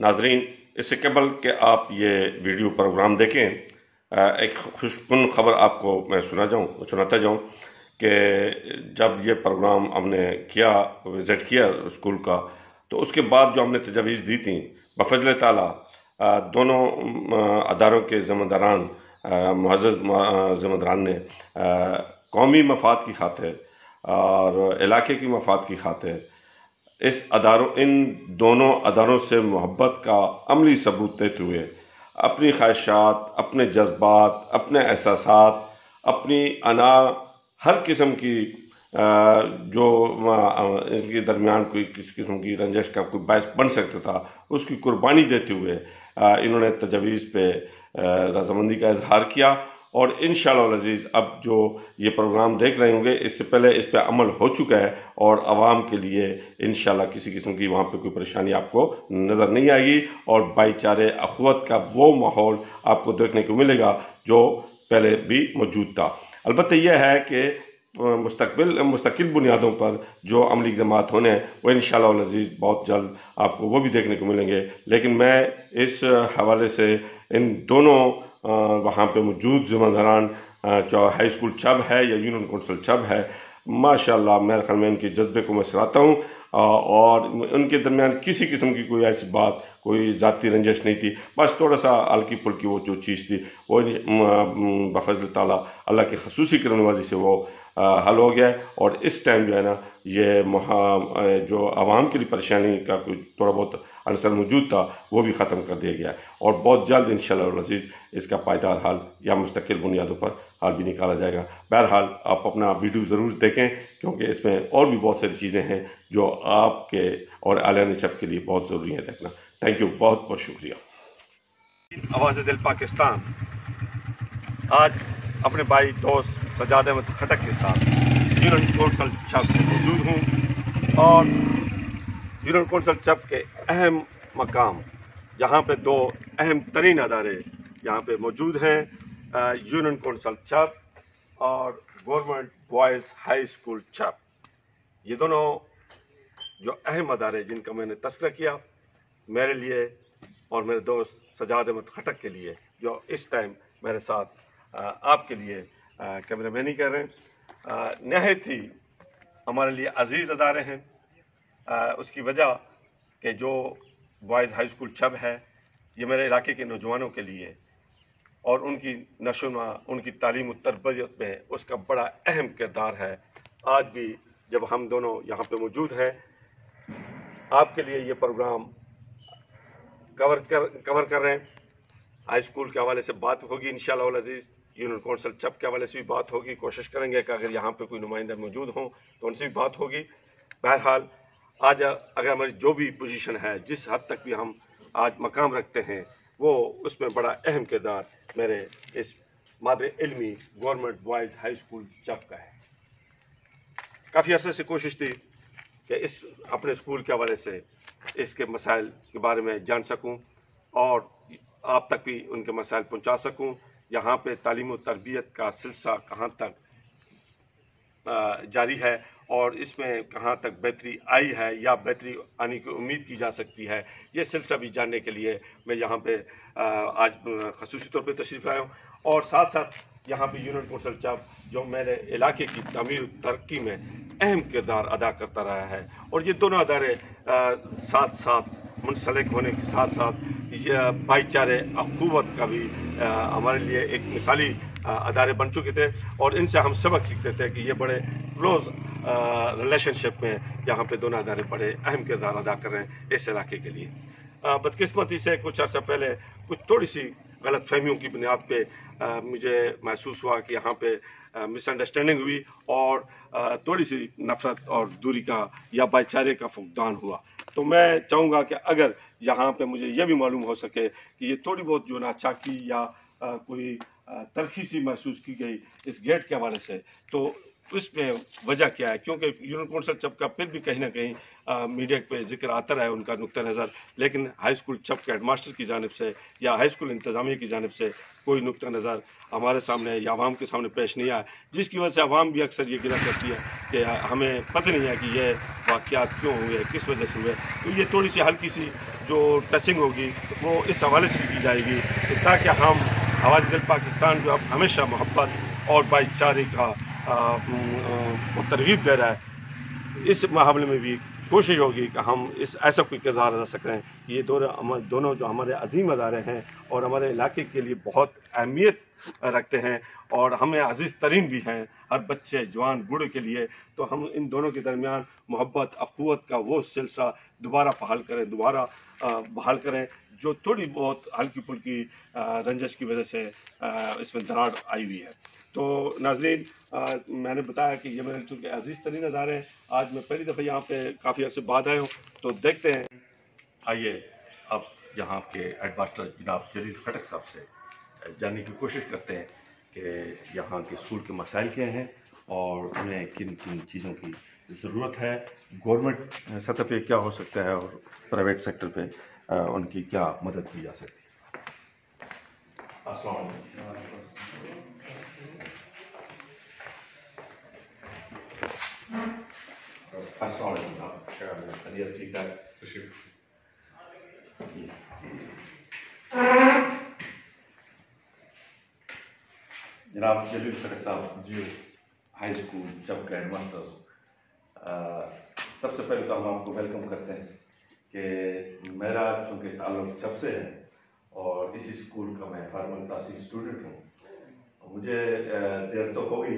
नाजरीन, इससे कबल कि आप ये वीडियो प्रोग्राम देखें, एक खुशकुन खबर आपको मैं सुनाता जाऊं कि जब ये प्रोग्राम हमने किया, विज़िट किया स्कूल का, तो उसके बाद जो हमने तजावीज़ दी थी बफज़ल ताला दोनों अदारों के ज़िम्मेदारान, मुअज़्ज़ज़ ज़िम्मेदारान ने कौमी मफाद की खातिर और इलाके की मफाद की खातिर इन दोनों अदारों से मोहब्बत का अमली सबूत देते हुए अपनी ख्वाहिशात, अपने जज्बात, अपने एहसासात, अपनी अना, हर किस्म की जो इसके दरमियान कोई किसी किस्म की रंजिश का कोई बायस बन सकता था, उसकी कुर्बानी देते हुए इन्होंने तजवीज़ पे रज़ामंदी का इजहार किया। और इंशाअल्लाह अज़ीज़ अब जो ये प्रोग्राम देख रहे होंगे, इससे पहले इस पर अमल हो चुका है और आवाम के लिए इंशाअल्लाह किसी किस्म की वहाँ पे कोई परेशानी आपको नज़र नहीं आएगी और भाईचारे अखुवत का वो माहौल आपको देखने को मिलेगा जो पहले भी मौजूद था। अलबत्ता यह है कि मुस्तकिल बुनियादों पर जो अमली इक़दामात होने हैं वो इंशाअल्लाह अज़ीज़ बहुत जल्द आपको वो भी देखने को मिलेंगे। लेकिन मैं इस हवाले से इन दोनों वहाँ पे मौजूद ज़िम्मेदारान, चाहे हाई स्कूल चब है या यूनियन कौंसिल चब है, माशाअल्लाह मेरे ख्याल में इनके जज्बे को मैं सराहता हूँ और उनके दरमियान किसी किस्म की कोई ऐसी बात, कोई ज़ाती रंजिश नहीं थी। बस थोड़ा सा हल्की फुल्की वो जो चीज़ थी वो बफज़ल ताला अल्लाह की खसूसी की नवाज़ी से वो हल हो गया है। और इस टाइम जो है ना, ये जो आवाम के लिए परेशानी का कोई थोड़ा बहुत अंसर मौजूद था वो भी ख़त्म कर दिया गया है और बहुत जल्द इंशाअल्लाह अज़ीज़ इसका पायदार हल या मुस्तकिल बुनियादों पर हल भी निकाला जाएगा। बहरहाल आप अपना वीडियो ज़रूर देखें क्योंकि इसमें और भी बहुत सारी चीज़ें हैं जो आपके और आलिया निसब के लिए बहुत ज़रूरी है देखना। थैंक यू, बहुत बहुत शुक्रिया। आवाज़ दिल पाकिस्तान आज अपने भाई दोस्त सजाद अहमद खटक के साथ यूनियन कौंसिल चब में मौजूद हूँ और यूनियन कौंसिल चब के अहम मकाम जहाँ पे दो अहम तरीन अदारे यहाँ पे मौजूद हैं, यूनियन कौंसिल चब और गवर्नमेंट बॉयज़ हाई स्कूल चब। ये दोनों जो अहम अदारे जिनका मैंने तस्करा किया, मेरे लिए और मेरे दोस्त सजाद अहमद खटक के लिए जो इस टाइम मेरे साथ आपके लिए कैमरामैनी कर रहे हैं, नहायत ही हमारे लिए अजीज़ अदारे हैं। उसकी वजह कि जो बॉयज़ हाई स्कूल चब है ये मेरे इलाके के नौजवानों के लिए और उनकी नशोनुमा, उनकी तालीम और तरबियत में उसका बड़ा अहम किरदार है। आज भी जब हम दोनों यहाँ पे मौजूद हैं, आपके लिए ये प्रोग्राम कवर कर रहे हैं। हाई स्कूल के हवाले से बात होगी इंशाअल्लाह अज़ीज़, यूनियन कौंसिल चब के हवाले से भी बात होगी। कोशिश करेंगे कि अगर यहाँ पे कोई नुमाइंदा मौजूद हों तो उनसे भी बात होगी। बहरहाल आज अगर हमारी जो भी पोजीशन है, जिस हद तक भी हम आज मकाम रखते हैं, वो उसमें बड़ा अहम किरदार मेरे इस मादरे इल्मी गवर्नमेंट बॉयज़ हाई स्कूल चब का है। काफ़ी अर्से से कोशिश थी कि इस अपने स्कूल के हवाले से इसके मसाइल के बारे में जान सकूं और आप तक भी उनके मसाइल पहुंचा सकूं। यहाँ पे तालीम और तरबियत का सिलसिला कहाँ तक जारी है और इसमें कहाँ तक बेहतरी आई है या बेहतरी आने की उम्मीद की जा सकती है, ये सिलसिला भी जानने के लिए मैं यहाँ पे आज खसूसी तौर पे तशरीफ़ लाया हूँ। और साथ साथ यहाँ पे यूनियन कौंसिल चब जो मेरे इलाके की तमीर तरक्की में अहम किरदार अदा करता रहा है और ये दोनों अदारे साथ साथ मुंसलिक होने के साथ साथ ये भाईचारे अखुवत का भी हमारे लिए एक मिसाली अदारे बन चुके थे और इनसे हम सबक सीखते थे कि ये बड़े क्लोज रिलेशनशिप में यहाँ पे दोनों अदारे बड़े अहम किरदार अदा कर रहे हैं इस इलाके के लिए। बदकिस्मती से कुछ अर्सा पहले कुछ थोड़ी सी गलत फहमियों की बुनियाद पे मुझे महसूस हुआ कि यहाँ पे मिसअंडरस्टैंडिंग हुई और थोड़ी सी नफरत और दूरी का या भाईचारे का फुकदान हुआ। तो मैं चाहूँगा कि अगर यहाँ पे मुझे यह भी मालूम हो सके कि ये थोड़ी बहुत जो नाचाकी या कोई तलखी सी महसूस की गई इस गेट के हवाले से, तो इसमें वजह क्या है, क्योंकि यूनियन कौंसिल चब का फिर भी कहीं ना कहीं मीडिया पे जिक्र आता रहा है उनका नुक्ता नज़र, लेकिन हाई स्कूल चप के हेडमास्टर की जानिब से या हाई स्कूल इंतज़ामिया की जानिब से कोई नुक्ता नज़र हमारे सामने या आवाम के सामने पेश नहीं आया, जिसकी वजह से आवाम भी अक्सर ये गिला करती है कि हमें पता नहीं है कि ये वाक़यात क्यों हुए, किस वजह से हुए। तो ये थोड़ी सी हल्की सी जो टचिंग होगी वो इस हवाले से की जाएगी कि ताकि हम आवाज़ दिल पाकिस्तान जो अब हमेशा मोहब्बत और भाईचारे का तरगीब दे रहा है, इस मामले में भी कोशिश होगी कि हम इस ऐसा कोई किरदार अदा सकें। ये दोनों जो हमारे अजीम अदारे हैं और हमारे इलाके के लिए बहुत अहमियत रखते हैं और हमें अजीज़ तरीन भी हैं, हर बच्चे जवान बूढ़े के लिए। तो हम इन दोनों के दरमियान मोहब्बत अखुवत का वो सिलसिला दोबारा बहाल करें जो थोड़ी बहुत हल्की फुल्की रंजिश की वजह से इसमें दरार आई हुई है। तो नाज़रीन, मैंने बताया कि ये मेरे चूँकि अजीज़ तरीन नज़ारे हैं, आज मैं पहली दफ़ा यहाँ पे काफ़ी अर्से बाद आया हूँ, तो देखते हैं। आइए अब यहाँ के हेडमास्टर जनाब जलील खटक साहब से जानने की कोशिश करते हैं कि यहाँ के स्कूल के मसाइल क्या हैं और उन्हें किन किन चीज़ों की ज़रूरत है, गवर्नमेंट सतह पे क्या हो सकता है और प्राइवेट सेक्टर पे उनकी क्या मदद की जा सकती है। अस्सलाम वालेकुम। ठीक ठाक। जनाब जलील खटक साहब जी, हाई स्कूल चप का हेडमास्टर, सबसे पहले तो हम आपको वेलकम करते हैं कि मेरा चूँकि ताल्लुक चप से है और इसी स्कूल का मैं फार्मल तासीर स्टूडेंट हूँ। मुझे देर तो हो गई,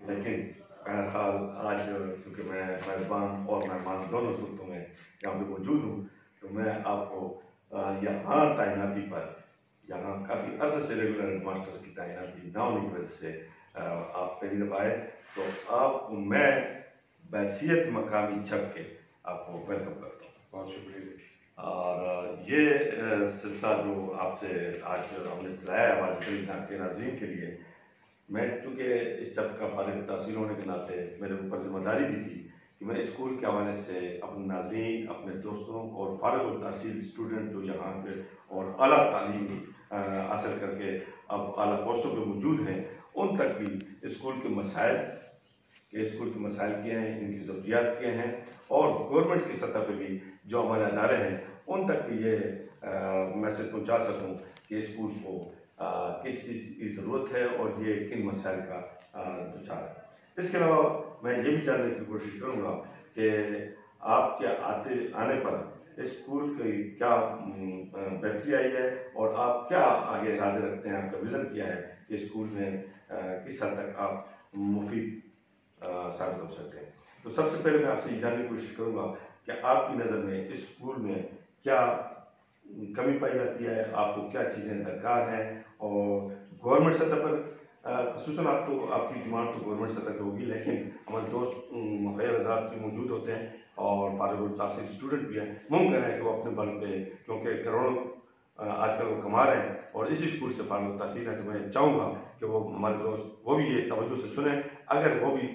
लेकिन बहरहाल आज चूँकि मैं मेज़बान और मेहमान दोनों सूरतों में यहाँ पे मौजूद हूँ, तो मैं आपको यहाँ तैनाती पर, यहाँ काफ़ी अर्से से रेगुलर हेडमास्टर की तैनाती ना होने की वजह से आप पहली दफ़ा आए, तो आपको मैं बहैसियत मकामी छप के आपको वेलकम करता हूँ। बहुत शुक्रिया। और ये सिलसिला जो आपसे आज हमने चलाया है आवाज़ के नाज़रीन के लिए, मैं चूँकि इस चप का फारिग तासीर होने के नाते मेरे ऊपर जिम्मेदारी भी थी कि मैं स्कूल के हवाले से अपने नाज़रीन, अपने दोस्तों और फारिग तासीर स्टूडेंट जो यहाँ पे और आला तालीम हासिल करके अब आला पोस्टों पे मौजूद हैं, उन तक भी स्कूल के मसाइल क्या हैं, इनकी ज़रूरियात क्या हैं और गवर्नमेंट की सतह पे भी जो हमारे अदारे हैं उन तक भी ये मैसेज पहुँचा सकूँ कि स्कूल को किस चीज़ की ज़रूरत है और ये किन मसाइल का दुचार है। इसके अलावा मैं ये भी जानने की कोशिश करूँगा कि आपके आने पर स्कूल की क्या बेहतरी आई है और आप क्या आगे इरादे रखते हैं, आपका विज़न क्या है कि स्कूल में किस हद तक आप मुफीद साबित हो सकते हैं। तो सबसे पहले मैं आपसे ये जानने की कोशिश करूँगा कि आपकी नज़र में इस स्कूल में क्या कमी पाई जाती है, आपको क्या चीज़ें दरकार हैं और गवर्नमेंट सतह पर ख़ुसूसन आपकी डिमांड तो गवर्नमेंट सतह की होगी, लेकिन हमारे दोस्त मुखैर हज़रात भी मौजूद होते हैं और फारिग तासीर स्टूडेंट भी हैं, मुमकिन है कि वो अपने बल पे, क्योंकि करोड़ों आजकल वो कमा रहे हैं और इसी स्कूल से फारिग तासीर है, तो मैं चाहूँगा कि वो हमारे दोस्त वो भी ये तवज्जो से सुने, अगर वो भी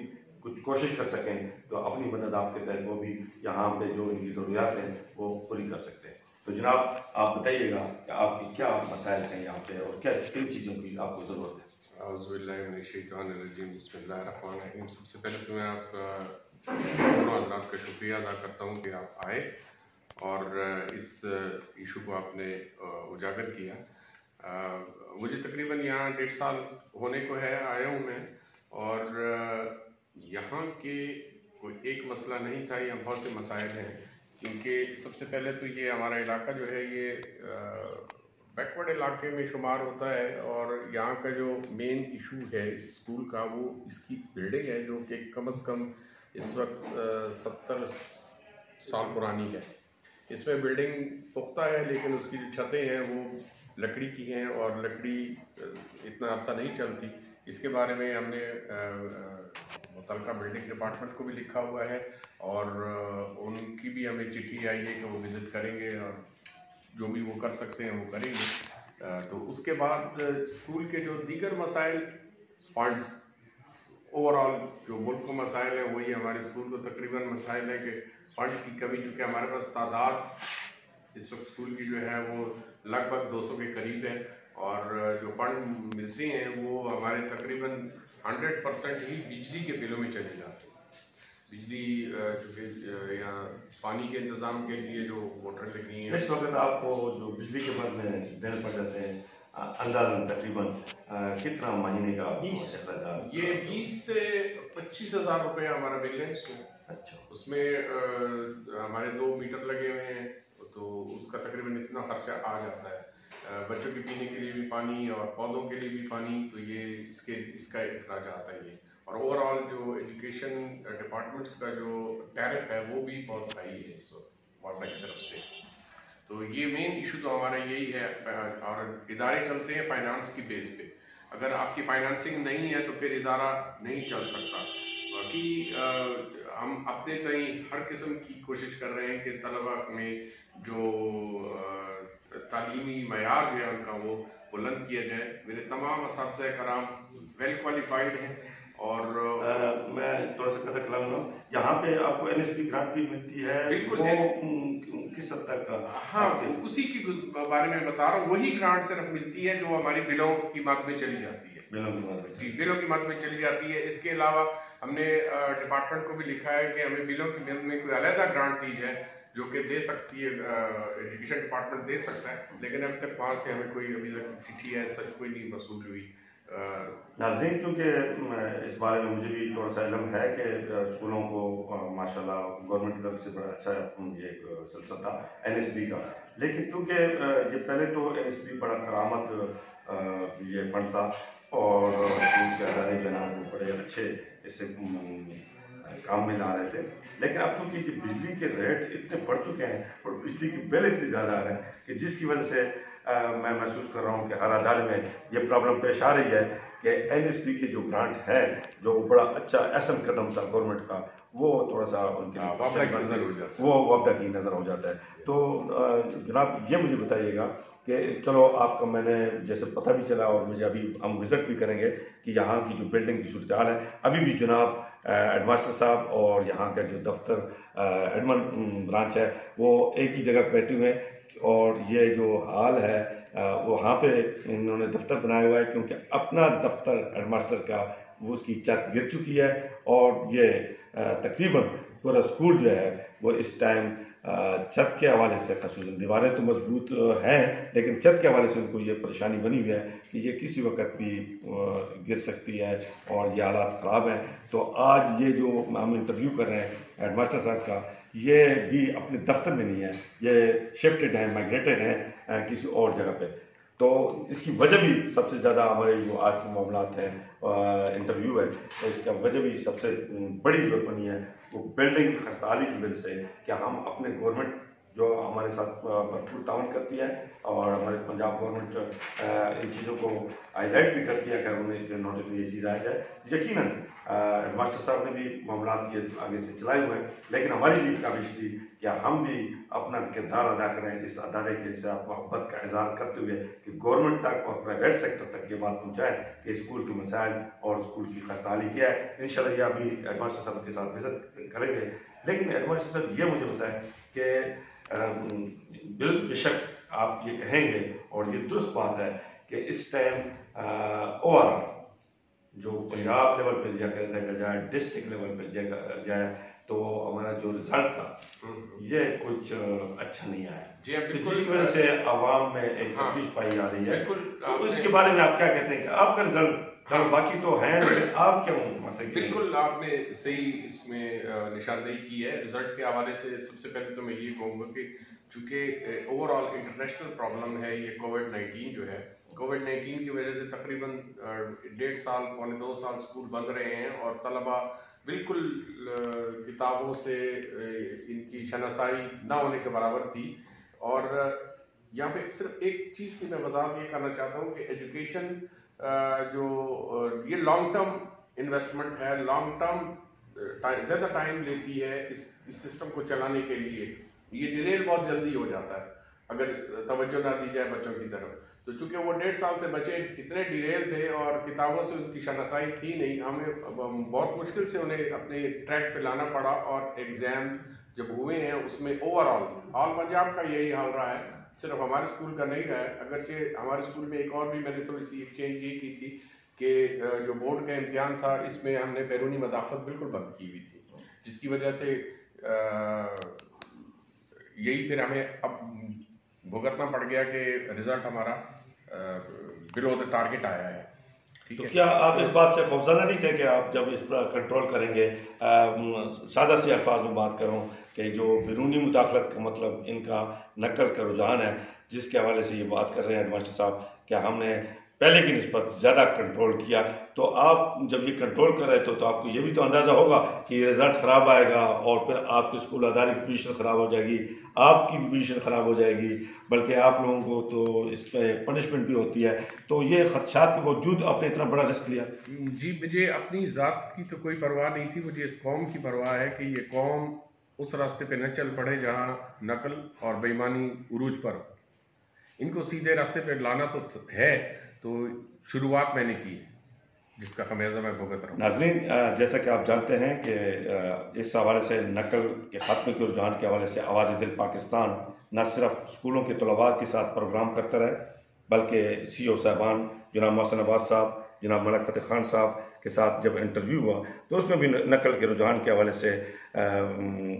कुछ कोशिश कर सकें तो अपनी मदद आपके तहत वो भी यहाँ पे जो इनकी ज़रूरियात हैं वो पूरी कर सकते हैं। तो जनाब आप बताइएगा कि आपकी क्या मसाइल हैं यहाँ पे और क्या किन चीज़ों की आपको ज़रूरत है। बिस्मिल्लाहिर्रहमानिर्रहीम। सबसे पहले तो मैं आप दोनों हज़रात का शुक्रिया अदा करता हूँ कि आप आए और इस इशू को आपने उजागर किया। मुझे तकरीबन यहाँ 1.5 साल होने को है, आया हूँ मैं, और यहाँ के कोई एक मसला नहीं था, यहाँ बहुत से मसाइल हैं। क्योंकि सबसे पहले तो ये हमारा इलाका जो है ये बैकवर्ड इलाके में शुमार होता है और यहाँ का जो मेन इशू है इस स्कूल का वो इसकी बिल्डिंग है, जो कि कम से कम इस वक्त 70 साल पुरानी है। इसमें बिल्डिंग पुख्ता है लेकिन उसकी जो छतें हैं वो लकड़ी की हैं और लकड़ी इतना अरसा नहीं चलती। इसके बारे में हमने मुतल्लिका बिल्डिंग डिपार्टमेंट को भी लिखा हुआ है और उनकी भी हमें चिट्ठी आई है कि वो विज़िट करेंगे और जो भी वो कर सकते हैं वो करेंगे। तो उसके बाद स्कूल के जो दीगर मसाइल, फंड्स, ओवरऑल जो मुल्क को मसाइल हैं वही हमारे स्कूल को तकरीबन मसाइल हैं कि फंड्स की कमी, चूँकि हमारे पास तादाद इस वक्त स्कूल की जो है वो लगभग 200 के करीब है, और जो फंड मिलते हैं वो हमारे तकरीबन 100% ही बिजली के बिलों में चले जाते हैं। बिजली चूँकि यहाँ पानी के इंतज़ाम के लिए जो मोटर लगी हैं, इस वक्त आपको जो बिजली के बिल में देने पड़ जाते हैं अंदाज़न तकरीबन कितना महीने का अखराज? ये 20 से 25 हज़ार रुपये हमारा बिल है इसमें। अच्छा, उसमें हमारे 2 मीटर लगे हुए हैं, तो उसका तकरीबन इतना खर्चा आ जाता है। बच्चों के पीने के लिए भी पानी और पौधों के लिए भी पानी, तो ये इसका अखराज आता है ये। और ओवरऑल जो एजुकेशन डिपार्टमेंट्स का जो टैरिफ है वो भी बहुत हाई है इस वक्त वापडा की तरफ से। तो ये मेन इशू तो हमारा यही है, और इदारे चलते हैं फाइनेंस की बेस पे। अगर आपकी फाइनेंसिंग नहीं है तो फिर इदारा नहीं चल सकता। बाकी हम अपने तई हर किस्म की कोशिश कर रहे हैं कि तलबा में जो तालीमी मयार जो है उनका वो बुलंद किया जाए। मेरे तमाम असातिज़ा कराम वेल क्वालिफाइड हैं, और मैं थोड़ा सा कदर करूँगा, यहाँ पे आपको NSP ग्रांट भी मिलती है? बिल्कुल, वो किस हद तक? हाँ, उसी की बारे में बता रहा हूँ। वही ग्रांट सिर्फ मिलती है जो हमारी बिलों की मद में चली जाती है। बिलों की मद में? जी, बिलों की मद में चली जाती है। इसके अलावा हमने डिपार्टमेंट को भी लिखा है कि हमें बिलों की मद में कोई अलहदा ग्रांट दी जाए, जो कि दे सकती है एजुकेशन डिपार्टमेंट दे सकता है, लेकिन अभी तक वहाँ से हमें कोई अभी तक चिट्ठी है सच कोई नहीं मसूल हुई। नाज़रीन, चूँकि इस बारे में मुझे भी थोड़ा सा इल्म है कि स्कूलों को माशाल्लाह गवर्नमेंट की तरफ से बड़ा अच्छा ये सिलसिला था NSP का, लेकिन चूँकि ये पहले तो NSP बड़ा करामत ये फंड था, और स्कूल के अदारे जो है ना वो बड़े अच्छे इससे काम में ला रहे थे। लेकिन अब चूँकि बिजली के रेट इतने बढ़ चुके हैं और बिजली के बिल इतने ज़्यादा आ रहे हैं कि जिसकी वजह से मैं महसूस कर रहा हूँ कि हर अदारे में ये प्रॉब्लम पेश आ रही है कि NSP की जो ग्रांट है, जो बड़ा अच्छा अहम कदम था गवर्नमेंट का, वो थोड़ा सा उनके वो वापडा की नज़र हो जाता है। तो जनाब ये मुझे बताइएगा कि चलो आपका मैंने जैसे पता भी चला, और मुझे अभी हम विज़िट भी करेंगे कि यहाँ की जो बिल्डिंग की सूरत हाल है। अभी भी जनाब हेडमास्टर साहब और यहाँ का जो दफ्तर एडमन ब्रांच है वो एक ही जगह बैठे हुए हैं, और ये जो हाल है वहाँ पे इन्होंने दफ्तर बनाया हुआ है, क्योंकि अपना दफ्तर हेडमास्टर का वो उसकी छत गिर चुकी है, और ये तकरीबन पूरा स्कूल जो है वो इस टाइम छत के हवाले से, खसूसन दीवारें तो मजबूत हैं लेकिन छत के हवाले से उनको ये परेशानी बनी हुई है कि ये किसी वक्त भी गिर सकती है, और ये हालात ख़राब हैं। तो आज ये जो हम इंटरव्यू कर रहे हैं हेडमास्टर साहब का, ये भी अपने दफ्तर में नहीं है, ये शिफ्टेड हैं, माइग्रेटेड हैं किसी और जगह पे। तो इसकी वजह भी सबसे ज़्यादा हमारे जो आज के मामलात हैं इंटरव्यू है, तो इसका वजह भी सबसे बड़ी जो बनी है वो बिल्डिंग की खस्ताहाली की वजह से। क्या हम अपने गवर्नमेंट जो हमारे साथ भरपूर ताउन करती है, और हमारे पंजाब गवर्नमेंट इन चीज़ों को हाईलाइट भी करती है, अगर उन्हें जो नोटिस में ये चीज़ आ जाए। यकीनन मास्टर साहब ने भी मामला ये आगे से चलाए हुए हैं, लेकिन हमारी भी काबिश थी कि हम भी अपना किरदार अदा करें इस अदारे के साथ मोहब्बत का इजहार करते हुए कि गवर्नमेंट तक और प्राइवेट सेक्टर तक ये बात पहुँचाएँ कि स्कूल के मसाइल और स्कूल की खस्ताहाली क्या है। इंशाल्लाह ये अभी हेडमास्टर साहब के साथ विजिट करेंगे। लेकिन हेडमास्टर साहब ये मुझे बताएं कि बेशक आप ये कहेंगे और ये दुरुस्त बात है कि इस टाइम ओवरऑल जो पंजाब लेवल पे देखा जाए, डिस्ट्रिक्ट लेवल पे जाए, तो हमारा जो रिजल्ट था ये कुछ अच्छा नहीं आया, जिसकी वजह से आवाम में एक तशवीश पाई जा रही है। तो इसके बारे में आप क्या कहते हैं कि आपका रिजल्ट बाकी तो है, आप क्यों मसले? बिल्कुल आपने सही इसमें निशानदेही की है। रिजल्ट के हवाले से सबसे पहले तो मैं ये कहूँगा कि चूँकि ओवरऑल इंटरनेशनल प्रॉब्लम है ये कोविड-19 जो है, कोविड-19 की वजह से तकरीबन 1.5 साल पौने 2 साल स्कूल बंद रहे हैं, और तलबा बिल्कुल किताबों से इनकी शनासाई ना होने के बराबर थी। और यहाँ पे सिर्फ एक चीज़ की मैं वजाहत ये करना चाहता हूँ कि एजुकेशन जो ये लॉन्ग टर्म इन्वेस्टमेंट है, लॉन्ग टर्म ज़्यादा टाइम लेती है इस सिस्टम को चलाने के लिए। ये डिलेल बहुत जल्दी हो जाता है अगर तवज्जो ना दी जाए बच्चों की तरफ। तो चूंकि वो 1.5 साल से बच्चे इतने डिलेल थे और किताबों से उनकी शनासाई थी नहीं, हमें बहुत मुश्किल से उन्हें अपने ट्रैक पे लाना पड़ा, और एग्ज़ाम जब हुए हैं उसमें ओवरऑल ऑल पंजाब का यही हाल रहा है, सिर्फ हमारे स्कूल का नहीं रहा है। अगरचे हमारे स्कूल में एक और भी मैंने थोड़ी सी एक्सचेंज ये की थी कि जो बोर्ड का इम्तिहान था इसमें हमने बैरूनी मदाखलत बिल्कुल बंद की हुई थी, जिसकी वजह से यही फिर हमें अब भुगतना पड़ गया कि रिजल्ट हमारा बिलो द टारगेट आया है। तो क्या आप इस बात से खौफजदा नहीं थे कि आप जब इस पर कंट्रोल करेंगे, सादा सी अल्फाज में बात करूं कि जो बैरूनी मुदाखलत का मतलब इनका नकल का रुझान है, जिसके हवाले से ये बात कर रहे हैं हेडमास्टर साहब, क्या हमने पहले की निस्बत ज़्यादा कंट्रोल किया? तो आप जब ये कंट्रोल कर रहे थे तो आपको ये भी तो अंदाज़ा होगा कि रिज़ल्ट ख़राब आएगा और फिर आपके स्कूल अदारे की पोजीशन ख़राब हो जाएगी, आपकी भी पोजीशन ख़राब हो जाएगी, बल्कि आप लोगों को तो इस पर पनिशमेंट भी होती है। तो ये खदशात के बावजूद आपने इतना बड़ा रिस्क लिया? जी, मुझे अपनी ज़ात की तो कोई परवाह नहीं थी, मुझे इस कौम की परवाह है कि ये कौम उस रास्ते पे न चल पड़े जहाँ नकल और बेईमानी उरूज पर। इनको सीधे रास्ते पे लाना तो है, तो शुरुआत मैंने की, जिसका खमियाजा मैं भुगत रहा हूँ। नाज़रीन, जैसा कि आप जानते हैं कि इस हवाले से नकल के खात्मे के रुझान के हवाले से आवाज़ दिल पाकिस्तान न सिर्फ स्कूलों के तलबा के साथ प्रोग्राम करता रहे, बल्कि CEO साहबान जनाब मोहसिन अब्बास साहब, जनाब मलिक फ़तेह खान साहब के साथ जब इंटरव्यू हुआ तो उसमें भी नकल के रुझान के हवाले से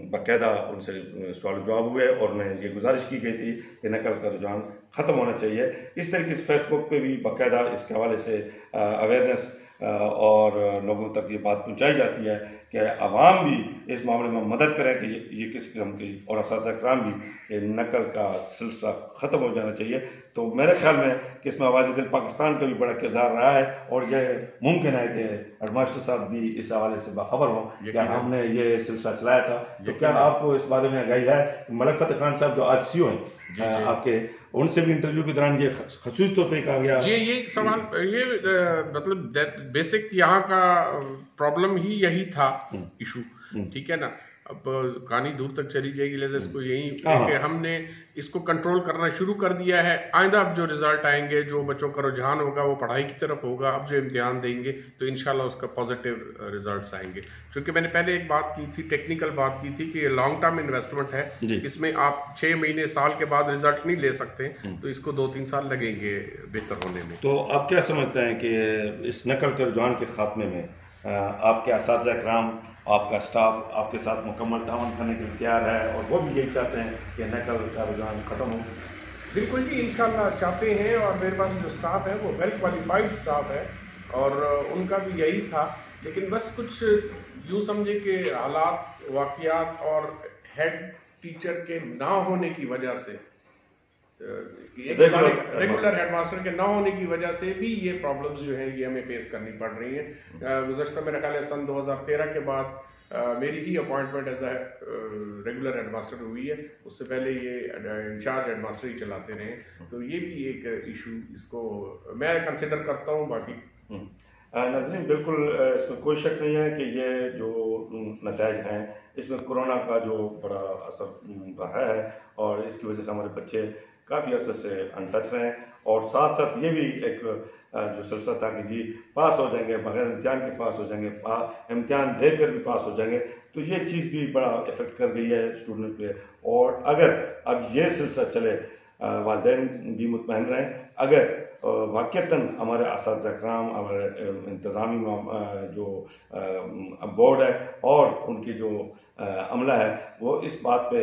बाकायदा उनसे सवाल जवाब हुए और उन्हें ये गुजारिश की गई थी कि नकल का रुझान ख़त्म होना चाहिए। इस तरीके से फेसबुक पे भी बाकायदा इसके हवाले से अवेयरनेस और लोगों तक ये बात पहुंचाई जाती है कि आवाम भी इस मामले में मदद करें कि ये किस किस्म की, और असातिज़ा कराम भी, कि नकल का सिलसिला ख़त्म हो जाना चाहिए। तो मेरे ख्याल में कि इसमें आवाज़ दिल पाकिस्तान का भी बड़ा किरदार रहा है और यह मुमकिन है कि हेडमास्टर साहब भी इस हवाले से बाखबर हों कि हमने ये सिलसिला चलाया था। तो क्या आपको इस बारे में आगाही है? मलिक फ़तेह खान साहब जो आज CEO हैं आपके, उनसे भी इंटरव्यू के दौरान ये खसूस तौर पर कहा गया? ये सवाल, ये मतलब बेसिक यहाँ का प्रॉब्लम ही यही था, इशू, ठीक है ना। अब कहानी दूर तक चली जाएगी, लेकिन इसको यही कि हमने इसको कंट्रोल करना शुरू कर दिया है। आइंदा अब जो रिजल्ट आएंगे, जो बच्चों का रुझान होगा वो पढ़ाई की तरफ होगा। अब जो इम्तिहान देंगे तो इंशाल्लाह उसका पॉजिटिव रिजल्ट्स आएंगे। क्योंकि मैंने पहले एक बात की थी, टेक्निकल बात की थी कि ये लॉन्ग टर्म इन्वेस्टमेंट है, इसमें आप 6 महीने साल के बाद रिजल्ट नहीं ले सकते, तो इसको 2-3 साल लगेंगे बेहतर होने में। तो आप क्या समझते हैं कि इस नकल के रुझान के खात्मे में आपके असातिज़ा कराम, आपका स्टाफ आपके साथ मुकम्मल तावन करने के लिए तैयार है और वो भी यही चाहते हैं कि नकल का रुझान ख़त्म हो? बिल्कुल जी, इंशाल्लाह चाहते हैं, और मेरे पास जो स्टाफ है वो वेल क्वालिफाइड स्टाफ है और उनका भी यही था। लेकिन बस कुछ यूँ समझे कि हालात, वाक़ियात और हेड टीचर के ना होने की वजह से, रेगुलर हेडमास्टर के ना होने की वजह से भी ये प्रॉब्लम्स जो है ये हमें फेस करनी पड़ रही हैं। गुज़श्ता मेरा ख्याल है सन 2013 के बाद मेरी ही appointment as a regular headmaster हुई है, उससे पहले ये इंचार्ज हेडमास्टर ही चलाते रहे। तो ये भी एक इशू, इसको मैं कंसिडर करता हूँ। बाकी नाज़रीन, बिल्कुल इसमें कोई शक नहीं है कि ये जो नताइज हैं इसमें कोरोना का जो बड़ा असर रहा है और इसकी वजह से हमारे बच्चे काफ़ी अर्से से अनटच रहे हैं, और साथ साथ ये भी एक जो सिलसिला था कि जी पास हो जाएंगे, बगैर इम्तिहान के पास हो जाएंगे, इम्तिहान देकर भी पास हो जाएंगे, तो ये चीज़ भी बड़ा इफेक्ट कर गई है स्टूडेंट पे। और अगर अब ये सिलसिला चले, वालिदैन भी मुतमईन रहें, अगर वाक़तन हमारे असातिज़ा कराम, हमारे इंतज़ामी जो बोर्ड है और उनकी जो अमला है वो इस बात पे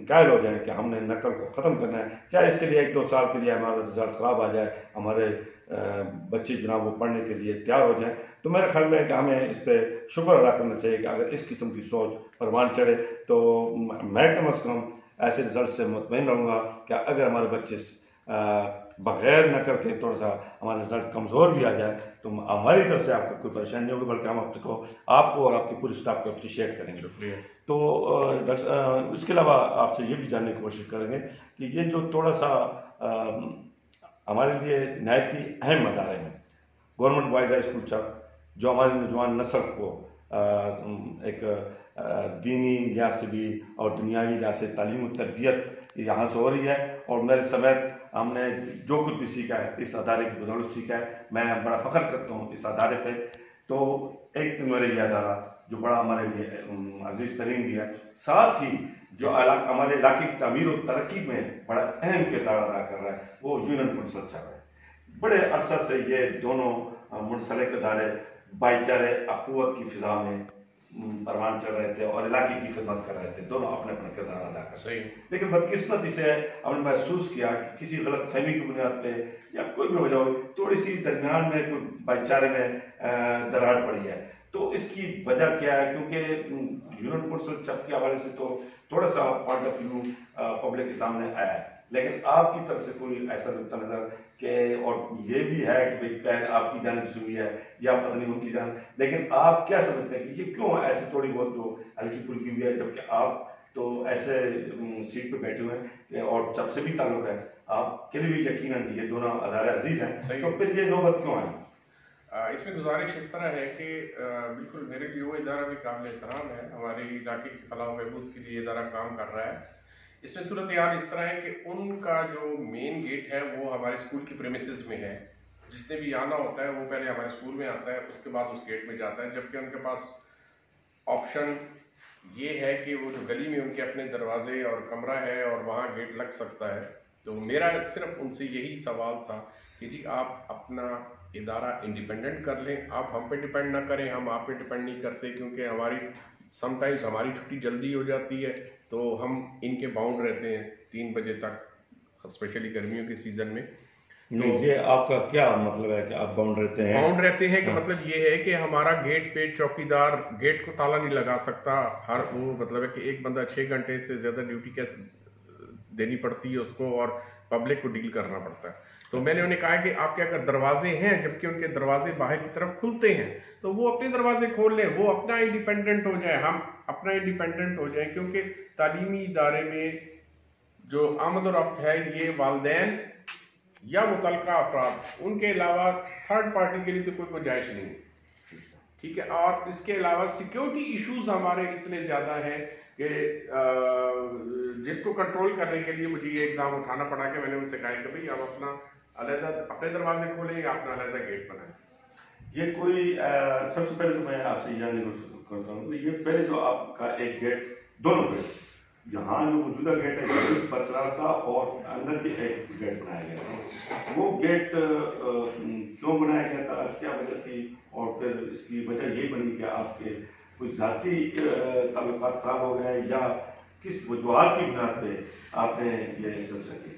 कायल हो जाए कि हमने नकल को ख़त्म करना है, चाहे इसके लिए 1-2 साल के लिए हमारा रिजल्ट ख़राब आ जाए, हमारे बच्चे जनाब वो पढ़ने के लिए तैयार हो जाएं, तो मेरे ख्याल में कि हमें इस पर शुक्र अदा करना चाहिए कि अगर इस किस्म की सोच परवान चढ़े तो मैं कम अज़ कम ऐसे रिजल्ट से मुतमईन रहूँगा कि अगर हमारे बच्चे बग़ैर नकल के थोड़ा सा हमारा रिजल्ट कमज़ोर भी आ जाए तो हमारी तरफ से आपको कोई परेशानी नहीं होगी, बल्कि हम आपको और आपकी पूरी स्टाफ को अप्रिशिएट करेंगे। तो इसके अलावा आपसे ये भी जानने की कोशिश करेंगे कि ये जो थोड़ा सा हमारे लिए नहायत ही अहम अदारे हैं, गवर्नमेंट बॉयज़ हाई स्कूल चक, जो हमारी नौजवान नस्ल को एक दीनी लिहाज से भी और दुनियावी लिहाज से तालीम और तरबियत यहाँ से हो रही है, और मेरे समेत हमने जो कुछ भी सीखा है इस अदारे की बदौलत सीखा है। मैं बड़ा फ़ख्र करता हूँ इस अदारे पे। तो एक तो मेरा ये अदारा जो बड़ा हमारे लिए अजीज़ तरीन भी है, साथ ही जो हमारे इलाके की तमीर और तरक्की में बड़ा अहम किरदार अदा कर रहा है, वो यूनियन मुंसलिक चल रहा है। बड़े अरसा से ये दोनों मुंसलिक इदारे भाईचारे अखुवत की फिजा में परवान चल रहे थे और इलाके की खिदमत कर रहे थे, दोनों अपने अपने किरदार अदा कर रहे थे। लेकिन बदकिस्मती से हमने महसूस किया कि किसी गलत फहमी की बुनियाद पे या कोई भी वजह हो, थोड़ी सी दरमियान में कोई भाईचारे में दरार पड़ी है। तो इसकी वजह क्या है? क्योंकि यूनियन मुंसलिक चप के हवाले से तो थोड़ा सा पॉइंट ऑफ व्यू पब्लिक के सामने आया है, लेकिन आपकी तरफ से कोई ऐसा नुक्ता नजर के, और ये भी है कि भाई पहले आपकी जानिब से हुई है या पता नहीं उनकी जान, लेकिन आप क्या समझते हैं कि ये क्यों ऐसे थोड़ी बहुत जो हल्की फुल्की हुई है, जबकि आप तो ऐसे सीट पे बैठे हुए हैं और जब से भी ताल्लुक है आपके लिए भी यकीनन ये दोनों अदारे अजीज हैं, तो फिर ये नौबत क्यों आई? इसमें गुजारिश इस तरह है कि बिल्कुल मेरे लिए वो इदारा भी काबिल एहतराम है, हमारे इलाके की फलाह बहबूद के लिए इदारा काम कर रहा है। इसमें सूरत हाल इस तरह है कि उनका जो मेन गेट है वो हमारे स्कूल की प्रेमिसेस में है। जिसने भी आना होता है वो पहले हमारे स्कूल में आता है, उसके बाद उस गेट में जाता है, जबकि उनके पास ऑप्शन ये है कि वो जो गली में उनके अपने दरवाजे और कमरा है और वहाँ गेट लग सकता है। तो मेरा सिर्फ उनसे यही सवाल था कि जी आप अपना इदारा इंडिपेंडेंट कर लें, आप हम पे डिपेंड ना करें, हम आप पे डिपेंड नहीं करते, क्योंकि हमारी समटाइम्स हमारी छुट्टी जल्दी हो जाती है तो हम इनके बाउंड रहते हैं 3 बजे तक, स्पेशली गर्मियों के सीज़न में। तो ये आपका क्या मतलब है कि आप बाउंड रहते हैं? बाउंड रहते हैं कि मतलब ये है कि हमारा गेट पे चौकीदार गेट को ताला नहीं लगा सकता, हर वो मतलब है कि एक बंदा 6 घंटे से ज़्यादा ड्यूटी कैसे देनी पड़ती है उसको और पब्लिक को डील करना पड़ता है। तो मैंने उन्हें कहा कि आपके अगर दरवाजे हैं, जबकि उनके दरवाजे बाहर की तरफ खुलते हैं, तो वो अपने दरवाजे खोल लें, वो अपना इंडिपेंडेंट हो जाए, हम अपना इंडिपेंडेंट हो जाए, क्योंकि तालीमी इदारे में जो आमद और रफ्त है ये वालिदैन या मुतलका अफराद, उनके अलावा थर्ड पार्टी के लिए तो कोई गुंजाइश नहीं है, ठीक है। और इसके अलावा सिक्योरिटी इश्यूज हमारे इतने ज़्यादा हैं कि जिसको कंट्रोल करने के लिए मुझे ये इकदाम उठाना पड़ा कि मैंने उनसे कहा कि भाई आप अपना अलहदा अपने दरवाजे खोलें या अपना अलहदा गेट बनाएं। ये कोई सबसे पहले तो मैं आपसे जानने की कोशिश करता हूँ, ये पहले जो आपका एक गेट, दोनों गेट, यहाँ जो मौजूदा गेट है ये बरकरार था और अंदर भी एक गेट बनाया गया था, वो गेट क्यों बनाया गया था, क्या वजह थी, और फिर इसकी वजह यही बनी कि आपके कुछ जाती ताल्लुकात खराब हो गए या किस वजूहात की बुनियाद पे आपने ये सिलसिला किया?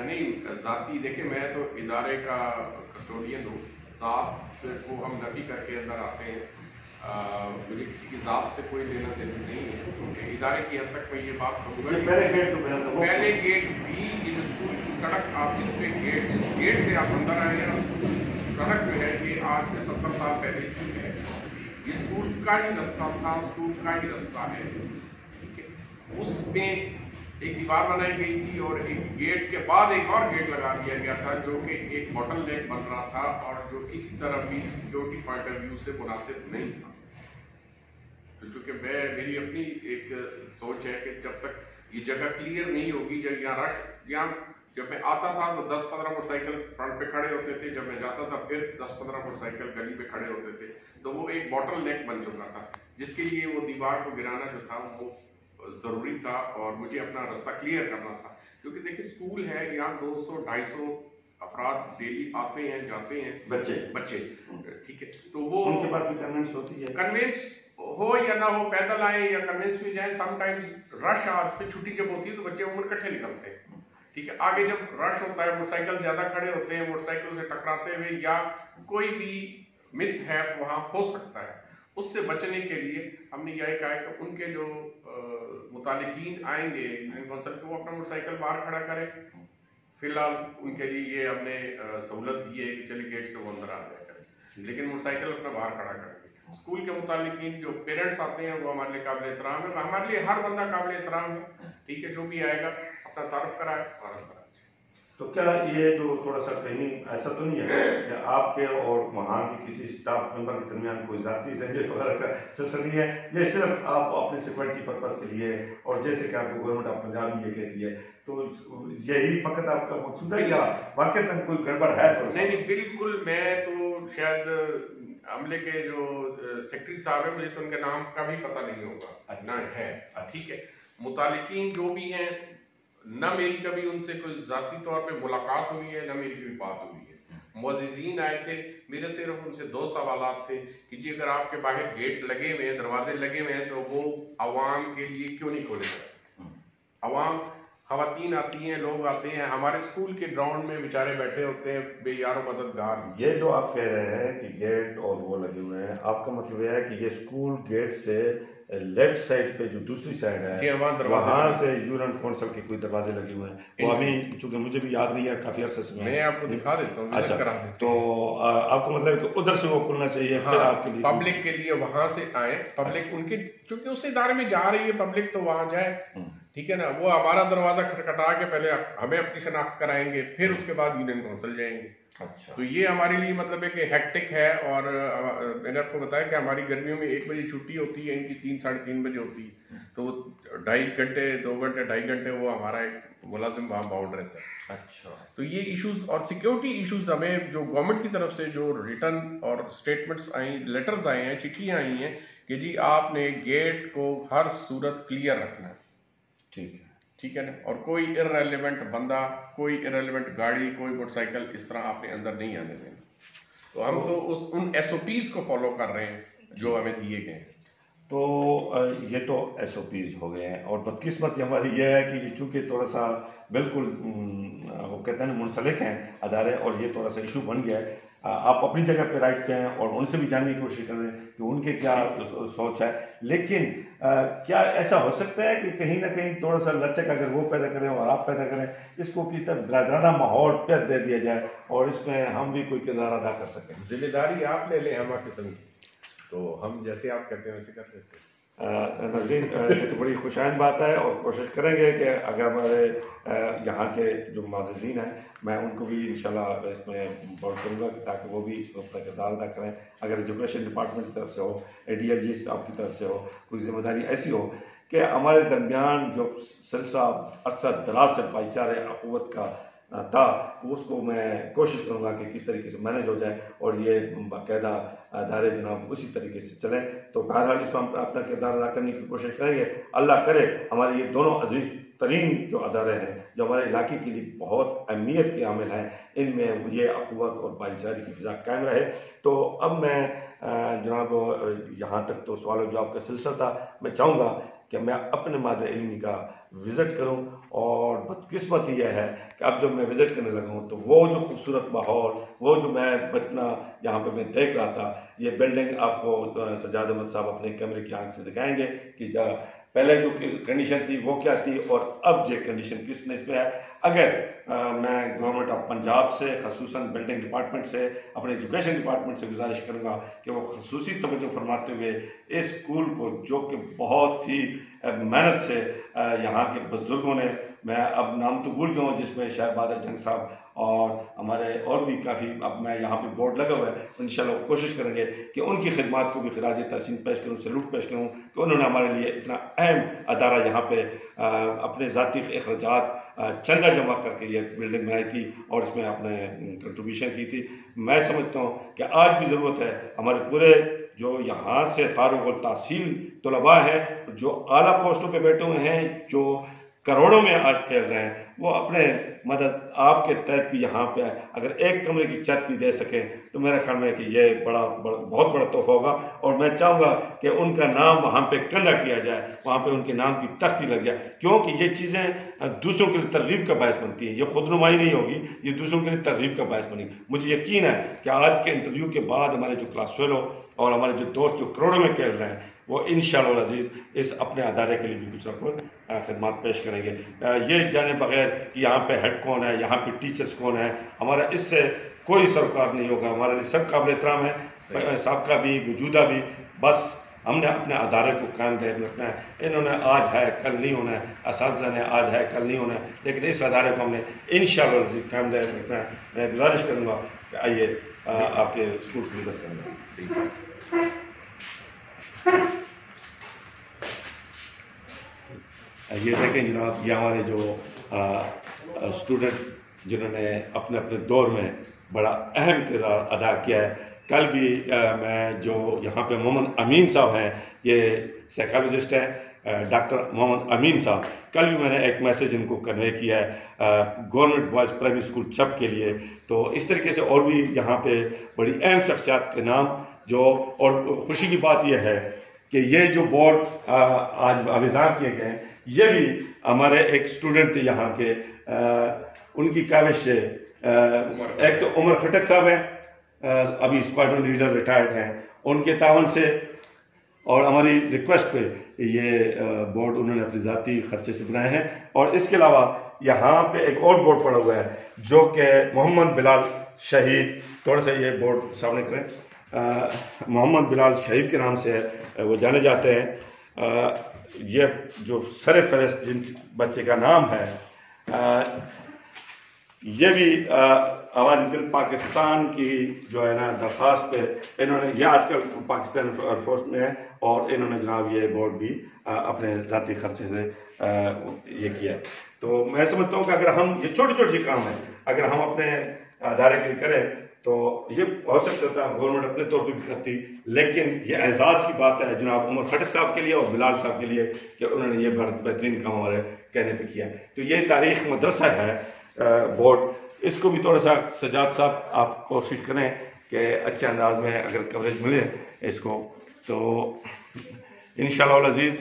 नहीं, जाती देखिए मैं तो इदारे का कस्टोडियन हूँ, ज़ात को हम नफी करके अंदर आते हैं, मुझे किसी की ज़ात से कोई लेना देना नहीं है, क्योंकि इदारे की हद तक मैं ये बात कहूँगा कि पहले गेट भी ये जो स्कूल की सड़क, आप जिस गेट से आप अंदर आए हैं, सड़क जो है ये आज से 70 साल पहले की है, ये स्कूल का ही रास्ता था, स्कूल का ही रास्ता है, ठीक है। उसमें एक दीवार बनाई गई थी और एक गेट के बाद एक और गेट लगा दिया गया था जो कि एक बॉटल नेक बन रहा था और जो किसी तरह भी सिक्योरिटी पॉइंट ऑफ व्यू से मुनासिब नहीं था। तो चूंकि मेरी अपनी एक सोच है कि जब तक ये जगह क्लियर नहीं होगी, जब जब मैं आता था तो 10-15 मोटरसाइकिल फ्रंट पे खड़े होते थे, जब मैं जाता था फिर 10-15 मोटरसाइकिल गली पे खड़े होते थे, तो वो एक बॉटल नेक बन चुका था, जिसके लिए वो दीवार को गिराना जो था वो ज़रूरी था और मुझे अपना रास्ता क्लियर करना था। क्योंकि देखिए स्कूल है, यहाँ 200-250 अफराद डेली आते हैं जाते हैं, बच्चे ठीक है, तो वो उनके पास भी कन्वेंस होती है, कन्वेंस हो या ना हो, पैदल आए या कन्वेंस में जाए, समटाइम्स रश आवर्स पे छुट्टी जब होती है तो बच्चे उम्र इकट्ठे निकलते हैं, ठीक है। आगे जब रश होता है मोटरसाइकिल ज्यादा खड़े होते हैं, मोटरसाइकिल से टकराते हुए या कोई भी मिस है वहाँ हो सकता है, उससे बचने के लिए हमने यही कहा है कि उनके जो मुतालिकीन आएंगे कौंसल के, वो अपना मोटरसाइकिल बाहर खड़ा करें। फिलहाल उनके लिए ये हमने सहूलत दी है कि चलिए गेट से वो अंदर आ जाया करें, लेकिन मोटरसाइकिल अपना बाहर खड़ा करेंगे। स्कूल के मुतालिकीन जो पेरेंट्स आते हैं वो हमारे लिए काबिल एहतराम है, हमारे लिए हर बंदा काबिल एहतराम है, ठीक है। जो भी आएगा अपना तारुफ कराए और अंदर। तो क्या ये जो थोड़ा सा कहीं ऐसा तो नहीं है कि आपके और वहाँ के किसी स्टाफ मेंबर के दरमियान कोई जाती रंजिश वगैरह का सिलसिला नहीं है, ये सिर्फ आप अपने सिक्योरिटी पर्पस के लिए, और जैसे कि आपको गवर्नमेंट ऑफ पंजाब ये कहती है, तो यही फकत आपका मकसूद है या वाकई कोई गड़बड़ है? तो नहीं, बिल्कुल। मैं तो शायद अमले के जो सेक्रेटरी साहब है, मुझे तो उनके नाम का भी पता नहीं होगा ना है, ठीक है। मुतालिकीन जो भी हैं, न मेरी कभी उनसे कोई ज़ाती तौर पे मुलाकात हुई है, न मेरी कोई बात हुई है। मुअज़्ज़िज़ीन आए थे, मेरे सिर्फ उनसे 2 सवालात थे कि जी अगर आपके बाहर गेट लगे हुए हैं, दरवाजे लगे हुए हैं, तो वो आवाम के लिए क्यों नहीं खोले जाते? आवाम, ख़वातीन आती हैं, लोग आते हैं, हमारे स्कूल के ग्राउंड में बेचारे बैठे होते हैं बेयारो मददगार। ये जो आप कह रहे हैं कि गेट और वो लगे हुए हैं, आपका मतलब यह है कि ये स्कूल गेट से लेफ्ट साइड पे जो दूसरी साइड है वहाँ से यूनियन काउंसिल के कोई दरवाजे लगे हुए हैं। वो अभी चूंकि मुझे भी याद नहीं है, काफी अर्से से मैं आपको दिखा देता हूँ। अच्छा, तो आपको मतलब है कि उधर से वो खुलना चाहिए। हाँ, फिर आपके लिए पब्लिक के लिए वहां से आए, पब्लिक उनके चूंकि उस इदारे में जा रही है पब्लिक, तो वहां जाए, ठीक है ना। वो हमारा दरवाजा खटखटा के पहले हमें अपनी शनाख्त कराएंगे, फिर उसके बाद यूनियन काउंसिल जाएंगे। अच्छा, तो ये हमारे लिए मतलब है कि हेक्टिक है। और मैंने आपको बताया कि हमारी गर्मियों में 1 बजे छुट्टी होती है, इनकी 3 साढ़े 3 बजे होती है, तो 2.5 घंटे 2 घंटे 2.5 घंटे वो हमारा एक मुलाजिम वहाँ बाउंड रहता है। अच्छा, तो ये इश्यूज और सिक्योरिटी इश्यूज हमें जो गवर्नमेंट की तरफ से जो रिटर्न और स्टेटमेंट्स आई, लेटर्स आए हैं, चिट्ठियाँ आई हैं कि जी आपने गेट को हर सूरत क्लियर रखना है, ठीक है ना। और कोई इररेलेवेंट बंदा, कोई इररेलेवेंट गाड़ी, कोई मोटरसाइकिल इस तरह आपने अंदर नहीं आने देना। तो हम तो उन SOPs को फॉलो कर रहे हैं जो हमें दिए गए हैं। तो ये तो SOPs हो गए हैं। और बदकिस्मती हमारी ये है कि चूंकि थोड़ा सा बिल्कुल वो कहते हैं मुंसलिक हैं अदारे, और ये थोड़ा सा इशू बन गया है। आप अपनी जगह पे राइट पे हैं और उनसे भी जानने की कोशिश कर रहे हैं कि उनके क्या सोच है। लेकिन क्या ऐसा हो सकता है कि कहीं ना कहीं थोड़ा सा लचक अगर वो पैदा करें और आप पैदा करें, इसको किस तरह बरादराना माहौल पर दे दिया जाए और इसमें हम भी कोई किरदार अदा कर सकें? जिम्मेदारी आप ले लें हमारे किस्म की, तो हम जैसे आप कहते हैं वैसे कर लेते हैं। नज़रीन, ये तो बड़ी खुशाइन बात है और कोशिश करेंगे कि अगर हमारे यहाँ के जो मुअज़्ज़िज़ीन हैं, मैं उनको भी इंशाल्लाह इसमें बहुत करूँगा ताकि वो भी इसमें अपना किरदार अदा करें। अगर एजुकेशन डिपार्टमेंट की तरफ से हो, ADLG साहब की तरफ से हो, कोई जिम्मेदारी ऐसी हो कि हमारे दरमियान जो सिलसिला अरसा दराज से भाईचारे अखुवत का था, उसको मैं कोशिश करूँगा कि किस तरीके से मैनेज हो जाए और ये बाकायदा अदारे जनाब उसी तरीके से चलें। तो बहरहाल इसमें हम अपना किरदार अदा करने की कोशिश करेंगे। अल्लाह करे हमारे ये दोनों अजीज़ तरीन जो अदारे हैं, जो हमारे इलाके के लिए बहुत अहमियत के आमिल हैं, इनमें ये अखुवत और भाईचारे की फिजा कायम रहे। तो अब मैं जनाब यहाँ तक तो सवाल जवाब का सिलसिला था, मैं चाहूँगा कि मैं अपने मादर इल्मी का विज़िट करूं। और बदकिस्मती यह है कि अब जब मैं विज़िट करने लगा हूं तो वो जो खूबसूरत माहौल, वो जो मैं बचना यहाँ पे मैं देख रहा था, ये बिल्डिंग आपको सज्जाद अहमद साहब अपने कैमरे की आंख से दिखाएंगे कि पहले जो कंडीशन थी वो क्या थी और अब जो कंडीशन किस में है। अगर मैं गवर्नमेंट ऑफ पंजाब से, खसूसन बिल्डिंग डिपार्टमेंट से, अपने एजुकेशन डिपार्टमेंट से गुजारिश करूँगा कि वो खसूसी तवज्जो फरमाते हुए इस स्कूल को, जो कि बहुत ही मेहनत से यहाँ के बुजुर्गों ने, मैं अब नाम तो भूल गया हूँ, जिसमें शायद बहादुर जंग साहब और हमारे और भी काफ़ी, अब मैं यहाँ पे बोर्ड लगा हुआ है, इंशाल्लाह कोशिश करेंगे कि उनकी खिदमत को भी खराज तहसीन पेश करूँ, सैल्यूट पेश करूँ कि उन्होंने हमारे लिए इतना अहम अदारा यहाँ पे अपने ज़ाती अखराजात चंदा जमा करके ये बिल्डिंग बनाई थी और इसमें अपने कंट्रीब्यूशन की थी। मैं समझता हूँ कि आज भी ज़रूरत है हमारे पूरे जो यहाँ से फारुग तहसील तलबा हैं, जो आला पोस्टों पे बैठे हुए हैं, जो करोड़ों में आज खेल रहे हैं, वो अपने मदद आपके तहत भी यहाँ पे अगर एक कमरे की छत भी दे सकें तो मेरे ख्याल में कि ये बहुत बड़ा तोहफा होगा। और मैं चाहूँगा कि उनका नाम वहाँ पे कंधा किया जाए, वहाँ पे उनके नाम की तख्ती लग जाए, क्योंकि ये चीज़ें दूसरों के लिए तरगीब का बायस बनती है। ये खुदनुमाई नहीं होगी, ये दूसरों के लिए तरगीब का बायस बनेगी। मुझे यकीन है कि आज के इंटरव्यू के बाद हमारे जो क्लास फेलो और हमारे जो दोस्त जो करोड़ों में खेल रहे हैं, वो इंशाअल्लाह अज़ीज़ इस अपने अदारे के लिए भी कुछ ना कुछ खिदमत पेश करेंगे। ये जाने बगैर कि यहाँ पे हेड कौन है, यहाँ पे टीचर्स कौन है, हमारा इससे कोई सरोकार नहीं होगा। हमारे लिए सब काबिल एहतराम है, सबका भी वजूदा भी, बस हमने अपने अदारे को कायम दायम रखना है। इन्होंने आज है कल नहीं होना है, असातिज़ा ने आज है कल नहीं होना है, लेकिन इस अदारे को हमने इंशाअल्लाह कायम दायम रखना है। मैं गुजारिश करूँगा कि आइए आपके स्कूल की विज़िट करेंगे। ये देखें जनाब, ये हमारे जो स्टूडेंट जिन्होंने अपने अपने दौर में बड़ा अहम किरदार अदा किया है। कल भी मैं जो यहाँ पे मोहम्मद अमीन साहब हैं, ये साइकोलॉजिस्ट हैं, डॉक्टर मोहम्मद अमीन साहब, कल भी मैंने एक मैसेज इनको कन्वे किया है गवर्नमेंट बॉयज़ प्राइमरी स्कूल चप के लिए। तो इस तरीके से और भी यहाँ पे बड़ी अहम शख्सियात के नाम जो, और खुशी की बात यह है कि ये जो बोर्ड आज आवेज़ान किए गए हैं, ये भी हमारे एक स्टूडेंट थे यहाँ के, उनकी काविश से एक तो उमर खटक साहब हैं, अभी स्क्वाड्रन लीडर रिटायर्ड हैं, उनके तावन से और हमारी रिक्वेस्ट पे ये बोर्ड उन्होंने अपने ज़ाती खर्चे से बनाए हैं। और इसके अलावा यहाँ पे एक और बोर्ड पड़ा हुआ है जो कि मोहम्मद बिलाल शहीद, थोड़ा सा ये बोर्ड सामने करें, मोहम्मद बिलाल शहीद के नाम से वो जाने जाते हैं। ये जो सर फहरिस्त जिन बच्चे का नाम है, ये भी आवाज़ दिल पाकिस्तान की जो है ना दरख्वास्त पे इन्होंने, ये आजकल पाकिस्तान एयरफोर्स में है, और इन्होंने जनाब ये बोर्ड भी अपने ज़ाती खर्चे से ये किया। तो मैं समझता हूँ कि अगर हम ये छोटी छोटी काम है अगर हम अपने अदारे के लिए करें तो ये हो सकता था गवर्नमेंट अपने तौर पर भी करती, लेकिन ये एजाज़ की बात है जनाब उमर खटक साहब के लिए और बिलाल साहब के लिए कि उन्होंने ये बेहतरीन काम हमारे कहने पे किया। तो ये तारीख मदरसा है बोर्ड, इसको भी थोड़ा सा सजाद साहब आप कोशिश करें कि अच्छे अंदाज में अगर कवरेज मिले इसको, तो इंशाअल्लाह अज़ीज़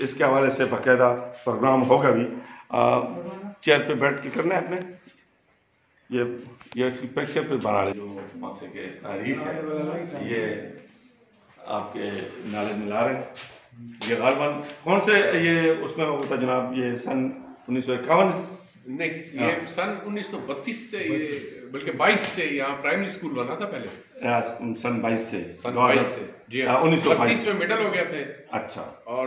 इसके हवाले से बाकायदा प्रोग्राम होगा भी। चेयर पे बैठ के करना है अपने, ये इसकी पिक्चर पे बना ले जो मकसद के तारीख है, ये आपके नाले में ला रहे हैं। ये गालबन कौन से ये उसमें होता जनाब, ये सन 1951 नहीं, ये सन 1932 से, ये बल्कि 22 से यहाँ प्राइमरी स्कूल बना था पहले, सन 22 से, सन 22 से जी हाँ, 1932 में मिडल हो गया थे। अच्छा, और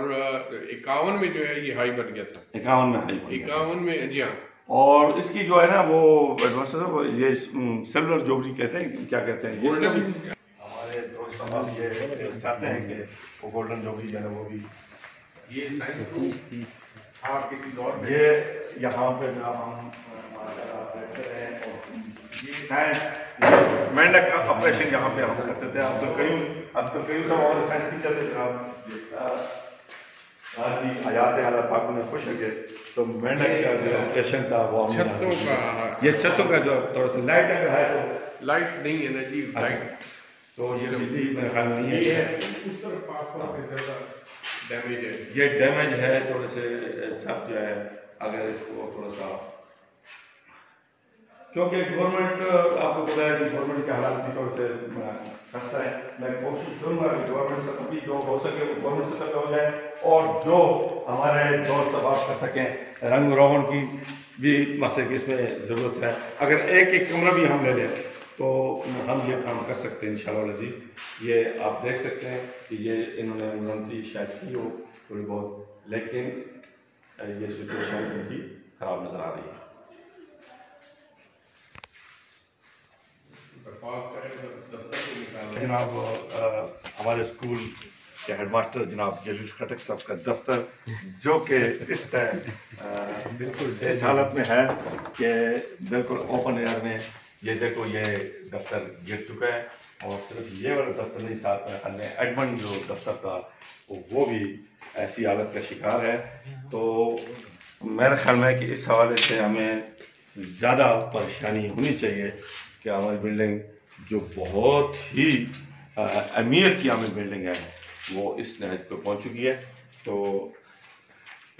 51 में जो है ये हाई बन गया था, 51 में हाई, 51 में जी हाँ। और इसकी जो है ना वो एडवांस ये सेलुलर जोबरी कहते हैं, क्या कहते हैं, हमारे दोस्त साहब ये चाहते हैं कि वो गोल्डन जोबरी जो है वो भी ये हाँ किसी दौर में ये यहाँ पे जब हम रहते हैं और मेंढक का ऑपरेशन यहाँ पे हम करते थे। अब तो कई सब और साइंस टीचर थे जनाब आयात हालत पाक में खुश हो गए, तो मेंढक का जो ऑपरेशन था वो छतों का, ये छतों का जो थोड़ा सा लाइट अगर है तो लाइट नहीं है ना जी, लाइट तो ये बिजली मेरे ख्याल में नहीं है, उस तरफ पास में ज़्यादा डैमेज है, ये डैमेज है थोड़े से छत जो है, अगर इसको थोड़ा सा, क्योंकि गवर्नमेंट आपको पता है कि गवर्नमेंट के हालात भी थोड़े से खस्ता है। मैं कोशिश करूंगा कि गवर्नमेंट सतह भी जो हो सके वो गवर्नमेंट सतह पे हो जाए, और जो हमारे दोस्त अब कर सकें रंग रोगन की भी मसले की इसमें ज़रूरत है। अगर एक एक कमरा भी हम ले लें तो हम ये काम कर सकते हैं इंशाअल्लाह जी। ये आप देख सकते हैं कि ये इन्होंने मुरम्मती शायद की हो थोड़ी बहुत, लेकिन ये सिचुएशन इनकी ख़राब नज़र आ रही है। जनाब हमारे स्कूल के हेडमास्टर जनाब जलील खटक साहब का दफ्तर, जो कि इस टाइम बिल्कुल इस हालत में है कि बिल्कुल ओपन एयर में, ये देखो ये दफ्तर गिर चुका है, और सिर्फ ये वाला दफ्तर नहीं, साथ में अन्य एडमंड जो दफ्तर था वो भी ऐसी हालत का शिकार है। तो मेरे ख्याल में कि इस हवाले से हमें ज़्यादा परेशानी होनी चाहिए कि हमारी बिल्डिंग जो बहुत ही अहमियत की हमें बिल्डिंग है वो इस नहज पर पहुंच चुकी है। तो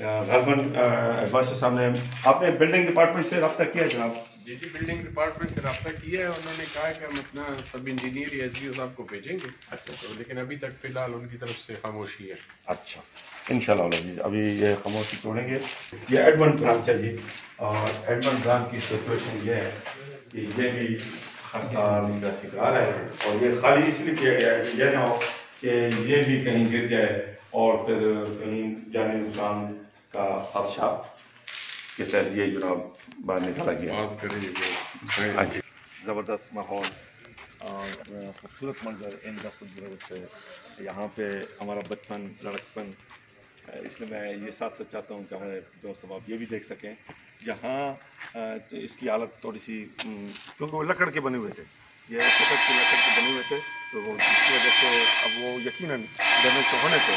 गलबन एडवाइजर साहब ने आपने बिल्डिंग डिपार्टमेंट से रब्ता किया जनाब? जी बिल्डिंग डिपार्टमेंट से रब्ता किया है, उन्होंने कहा है कि हम अपना सब इंजीनियर या एसडीओ साहब को भेजेंगे। अच्छा, तो लेकिन अभी तक फिलहाल उनकी तरफ से खामोशी है। अच्छा, इंशाल्लाह जी अभी ये खामोशी तोड़ेंगे। ये एडमंड ब्रांच है जी, और एडमंड ब्रांच की सिचुएशन ये है कि ये भी खस्ता का शिकार है, और ये खाली इसलिए किया गया है कि यह ना हो कि ये भी कहीं गिर जाए और फिर कहीं जाने नुकसान का खदशा के तहत ये जनाब बाहर निकाला गया। ज़बरदस्त माहौल और खूबसूरत मंजर इन दफ्तर से यहाँ पे हमारा बचपन लड़कपन, इसलिए मैं ये साथ साथ चाहता हूँ कि हमारे दोस्त आप ये भी देख सकें। यहाँ इसकी हालत थोड़ी सी, क्योंकि वो लकड़ के बने हुए थे, ये लकड़ के बने हुए थे, तो वो जिसकी वजह से अब वो यकीनन डैमेज तो होने थे,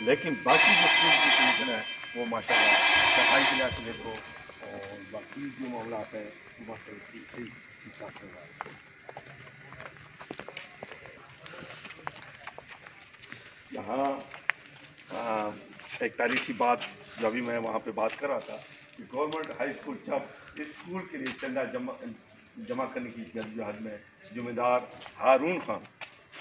لیکن باقی جو اسکول کی کنڈیشن ہے وہ ماشاءاللہ صفائی کے لحاظ سے دیکھو اور باقی جو معاملات ہیں وہ ماشاءاللہ ٹھیک ٹھاک چل رہا ہے. یہاں ایک تاریخی بات جو ابھی میں وہاں پہ بات کر رہا تھا کہ گورنمنٹ ہائی اسکول جب اسکول کے لیے چندہ جمع کرنے کی جدوجہد میں ذمہ دار ہارون خان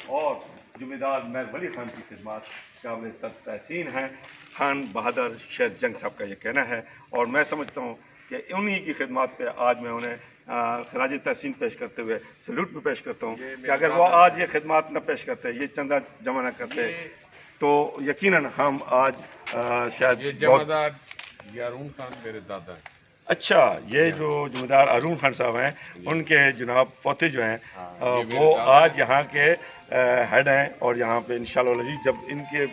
اور ذمہ دار میر ولی خان کی خدمات قابل سر تحسین ہیں. خان بہادر شیر جنگ صاحب کا یہ کہنا ہے اور میں سمجھتا ہوں کہ انہی کی خدمات پہ آج میں انہیں خراج تحسین پیش کرتے ہوئے سلوٹ بھی پیش کرتا ہوں کہ اگر وہ آج یہ خدمات نہ پیش کرتے، یہ چندہ جمع نہ کرتے تو یقیناً ہم آج شاید یہ جمع دار ہارون خان میرے دادا ہیں. اچھا، یہ جو ذمہ دار ہارون خان صاحب ہیں ان کے جناب پوتے جو ہیں وہ آج یہاں کے ہیڈ ہیں اور یہاں پہ انشاءاللہ العزیز جب ان کے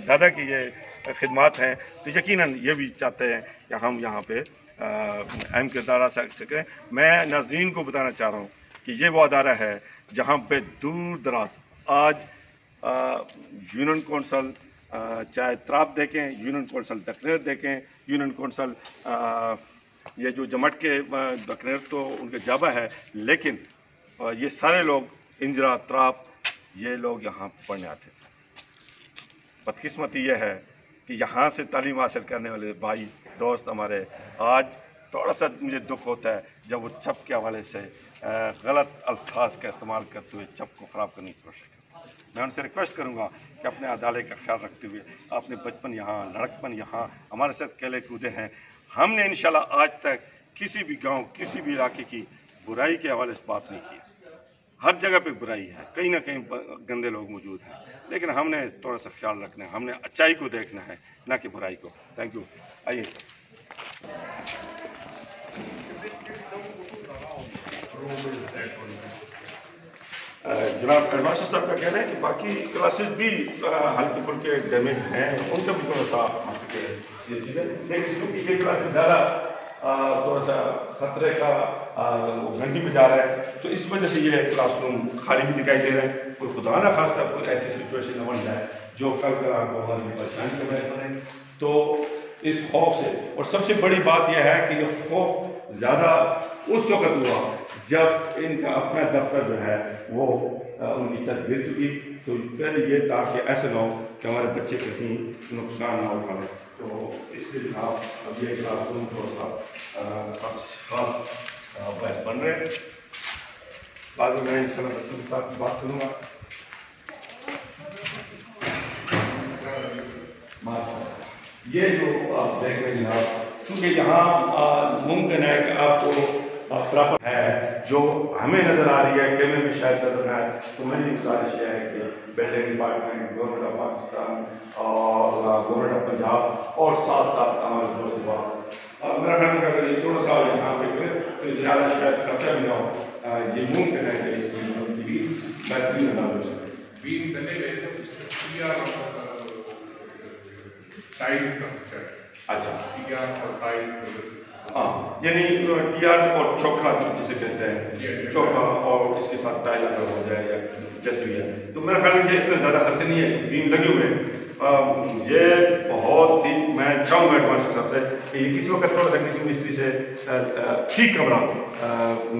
دادا کی یہ خدمات ہیں تو یقیناً یہ بھی چاہتے ہیں کہ ہم یہاں پہ اہم کردار ادا کر سکیں. میں ناظرین کو بتانا چاہ رہا ہوں کہ یہ وہ ادارہ ہے جہاں پہ دور دراز آج یونین کونسل چاہے تراب دیکھیں، یونین کونسل دکنیر دیکھیں، یونین کونسل یہ جو جمٹ کے دکنیر تو ان کے جابہ ہے، لیکن یہ سارے لوگ انجرا تراب یہ لوگ یہاں پڑھنے آتے تھے. بدقسمتی یہ ہے کہ یہاں سے تعلیم حاصل کرنے والے بھائی دوست ہمارے آج تھوڑا سا مجھے دکھ ہوتا ہے جب وہ چپ کے حوالے سے غلط الفاظ کا استعمال کرتے ہوئے چپ کو خراب کرنے کی کوشش کرتے ہیں. میں ان سے ریکویسٹ کروں گا کہ اپنے عدالے کا خیال رکھتے ہوئے اپنے بچپن یہاں لڑکپن یہاں ہمارے ساتھ کھیلے کودے ہیں. ہم نے انشاءاللہ آج تک کسی بھی گاؤں کسی بھی علاقے کی برائی کے حوالے سے بات نہیں کی. ہر جگہ پہ برائی ہے، کہیں نہ کہیں گندے لوگ موجود ہیں، لیکن ہم نے تھوڑا سا خیال رکھنا ہے، ہم نے اچائی کو دیکھنا ہے نہ کہ برائی کو. Thank you. آئیے جناب ایڈوانسر صاحب کا کہنا ہے کہ باقی کلاسز بھی ہلکے پھلکے ڈیمیج ہیں، ان کا بھی تھوڑا سا یہ چیز ہے، لیکن کیونکہ یہ کلاسز زیادہ تھوڑا سا خطرے کا گھنٹی پہ جا رہا ہے تو اس وجہ سے یہ کلاس روم خالی بھی دکھائی دے رہے ہیں. کوئی خدا نہ خواستہ کوئی ایسی سچویشن نہ بن جائے جو کل کر آپ کو پریشانی کا باعث بنے. تو اس خوف سے، اور سب سے بڑی بات یہ ہے کہ یہ خوف زیادہ اس وقت ہوا جب ان کا اپنا دفتر جو ہے وہ ان کی چھت گر چکی. تو پھر یہ تاکہ ایسے نہ ہو کہ ہمارے بچے کہیں نقصان نہ اٹھا لیں. تو اس سے جناب اب یہ کلاس روم تھوڑا سا خاص بن رہے ہیں. بعد میں انشاءاللہ رسول صاحب کی بات کروں گا. یہ جو آپ دیکھ رہے ہیں جناب، کیونکہ یہاں ممکن ہے کہ آپ کو پراپر ہے جو ہمیں نظر آ رہی ہے کیمرے میں شاید نظر نہ آئے، تو میری گزارش یہ ہے کہ building department, government of Pakistan اور گورنمنٹ آف پنجاب اور ساتھ ساتھ ہمارے دوست بات میرا خیال ہے اگر یہ تھوڑا سا یہاں پہ کرے تو زیادہ شاید خرچہ بھی نہ ہو. یہ ممکن ہے کہ اس کی بہترین انداز ہو سکے. اچھا، ہاں، یعنی ٹی آر اور چوکھا جسے کہتے ہیں، چوکھا اور اس کے ساتھ ٹائل اگر ہو جائے یا جیسے بھی ہے تو میرا خیال ہے اتنے زیادہ خرچے نہیں ہے. بیم لگے ہوئے ہیں. یہ بہت ہی میں چاہوں گا ایڈوانس صاحب سے کہ یہ کسی وقت تھوڑا سا کسی مستری سے ٹھیک کمرہ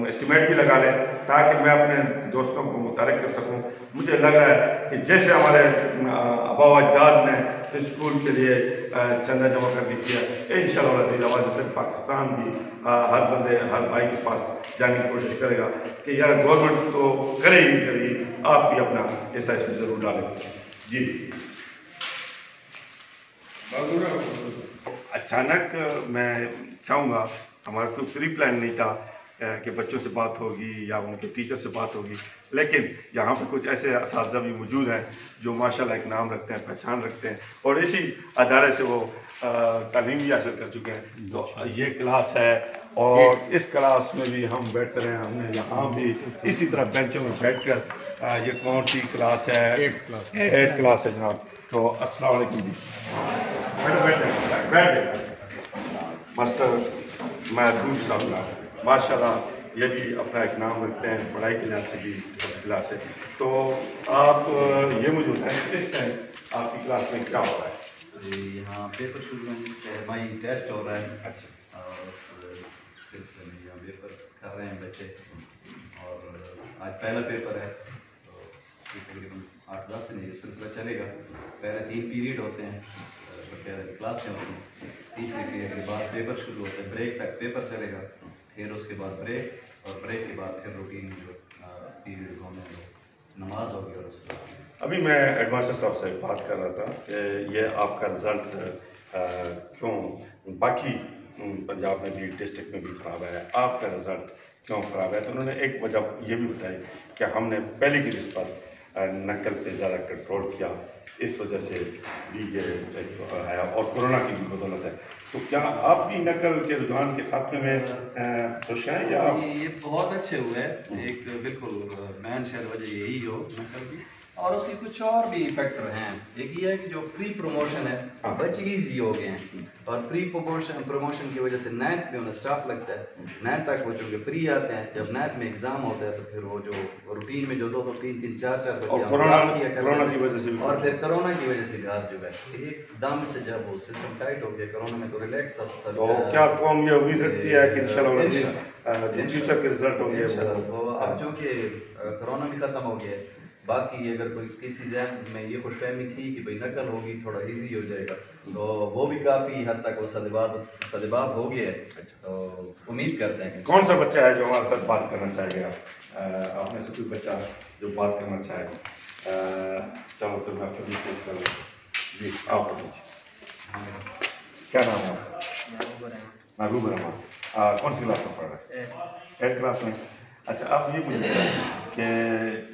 اسٹیمیٹ بھی لگا لیں تاکہ میں اپنے دوستوں کو متحرک کر سکوں. مجھے لگ رہا ہے کہ جیسے ہمارے آبا و اجداد نے اسکول کے لیے چندہ جمع کرنے کیا، انشاءاللہ العزیز آواز پاکستان بھی ہر بندے ہر بھائی کے پاس جانے کی کوشش کرے گا کہ یار گورنمنٹ تو کرے ہی کرے گی، آپ بھی اپنا حصہ اس میں ضرور ڈالیں. جی اچانک میں چاہوں گا، ہمارا کوئی پری پلان نہیں تھا کہ بچوں سے بات ہوگی یا ان کے ٹیچر سے بات ہوگی، لیکن یہاں پہ کچھ ایسے اساتذہ بھی موجود ہیں جو ماشاءاللہ ایک نام رکھتے ہیں، پہچان رکھتے ہیں اور اسی ادارے سے وہ تعلیم بھی حاصل کر چکے ہیں. تو یہ کلاس ہے اور اس کلاس میں بھی ہم بیٹھ رہے ہیں. ہم نے یہاں بھی اسی طرح بینچوں میں بیٹھ کر یہ کون سی کلاس ہے؟ 8th کلاس ہے جناب. تو السلام علیکم جی. بیٹھے ماسٹر محدود صاحب ماشاء اللہ یہ بھی اپنا ایک نام رکھتے ہیں پڑھائی کے لحاظ سے بھی کلاس ہے. تو آپ یہ موجود ہیں اس ٹائم آپ کی کلاس میں کیا ہو رہا ہے؟ यहाँ पेपर शुरू होने से हमारी टेस्ट हो रहा है। अच्छा। और उस सिलसिले में यहाँ पेपर कर रहे हैं बच्चे, और आज पहला पेपर है, तो तकरीबन 8-10 दिन ये सिलसिला चलेगा। पहले 3 पीरियड होते हैं, पहले क्लासें होती हैं, तीसरे पीरियड के बाद पेपर शुरू होता है, ब्रेक तक पेपर चलेगा, फिर उसके बाद ब्रेक, और ब्रेक के बाद फिर रूटीन जो पीरियड होने नमाज होगी। और उसके बाद अभी मैं हेडमास्टर साहब से बात कर रहा था कि ये आपका रिज़ल्ट क्यों बाकी पंजाब में भी डिस्ट्रिक्ट में भी ख़राब है, आपका रिज़ल्ट क्यों ख़राब है? तो उन्होंने एक वजह ये भी बताई कि हमने पहले की निस्बत नकल पे ज़्यादा कंट्रोल किया, इस वजह से भी ये है, और कोरोना की भी बदौलत है। तो क्या आप भी नकल के रुझान के खात्मे में खुश हैं या? ये बहुत अच्छे हुए हैं। एक बिल्कुल मेन शायद वजह यही हो नकल की, और उसके कुछ और भी फैक्टर हैं। एक ये है कि जो फ्री प्रमोशन है, बच्चे ईजी हो गए हैं, और फ्री प्रमोशन की वजह से 9th में उन्हें स्टाफ लगता है, 9th तक वो चूँकि फ्री आते हैं। जब 9th में एग्जाम होता है तो फिर वो जो रूटीन में जो 2-2, 3-3, 4-4 बच्चे कोरोना की वजह से, और फिर कोरोना की वजह से घर जो है एकदम से जब वो सिस्टम टाइट हो गया, कोरोना में तो रिलैक्स था सब। तो क्या कौम ये उम्मीद रखती है कि इंशाल्लाह फ्यूचर के रिजल्ट होंगे? तो अब चूँकि कोरोना भी खत्म हो गया, बाकी अगर कोई किसी जहन में ये खुशफहमी थी कि भाई नकल होगी थोड़ा इजी हो जाएगा, तो वो भी काफ़ी हद तक वो सदबाब हो गया है। तो उम्मीद करते हैं। कौन सा बच्चा है जो हमारे साथ बात करना चाहेगा? आप में से कोई बच्चा जो बात करना चाहेगा? चलो तो मैं आपको पूछ करूँ जी, आप क्या नाम है आपका? महबूब रहमान। कौन सी क्लास में पढ़ रहे हैं? 8th क्लास में। अच्छा, आप ये मुझे कि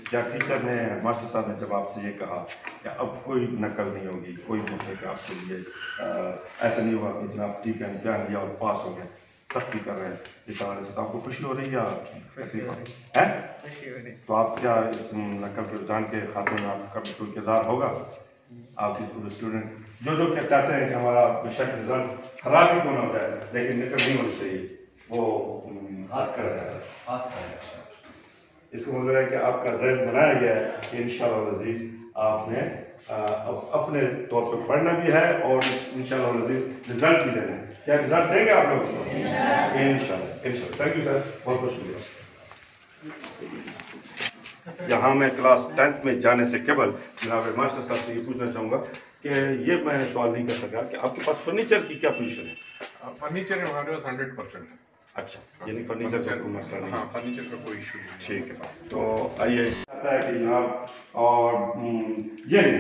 क्या टीचर ने, मास्टर साहब ने जब आपसे ये कहा कि अब कोई नकल नहीं होगी, कोई दूसरे का आपके लिए ऐसा नहीं होगा कि जनाब ठीक है इम्तिहान दिया और पास हो गए, सख्ती कर रहे हैं, इस हवाले से तो आपको खुशी हो रही है या है? तो आप क्या इस नकल के रुझान के खाते में आपका भी कोई किरदार होगा? आप पूरे स्टूडेंट जो क्या चाहते हैं कि हमारा बेशक रिजल्ट खराब ही क्यों ना हो जाए, लेकिन नकल नहीं होनी चाहिए, वो हाथ कर रहा है। इसको मतलब है कि आपका ज़हन बनाया गया है कि इंशाअल्लाह अज़ीज़ आपने अपने तौर पर पढ़ना भी है और इंशाअल्लाह अज़ीज़ रिजल्ट भी देना है। क्या रिजल्ट देंगे आप लोग? इंशाअल्लाह। थैंक यू सर, बहुत बहुत शुक्रिया। यहाँ मैं क्लास 10th में जाने से केवल जनाब मास्टर साहब से ये पूछना चाहूँगा कि ये मैं सवाल नहीं कर सका कि आपके पास फर्नीचर की क्या पोजीशन है? फर्नीचर हमारे पास 100% है। अच्छा, यानी फर्नीचर का कोई मसला नहीं? हाँ, फर्नीचर का कोई इशू नहीं। ठीक है, तो आइए आता है कि जनाब, और ये नहीं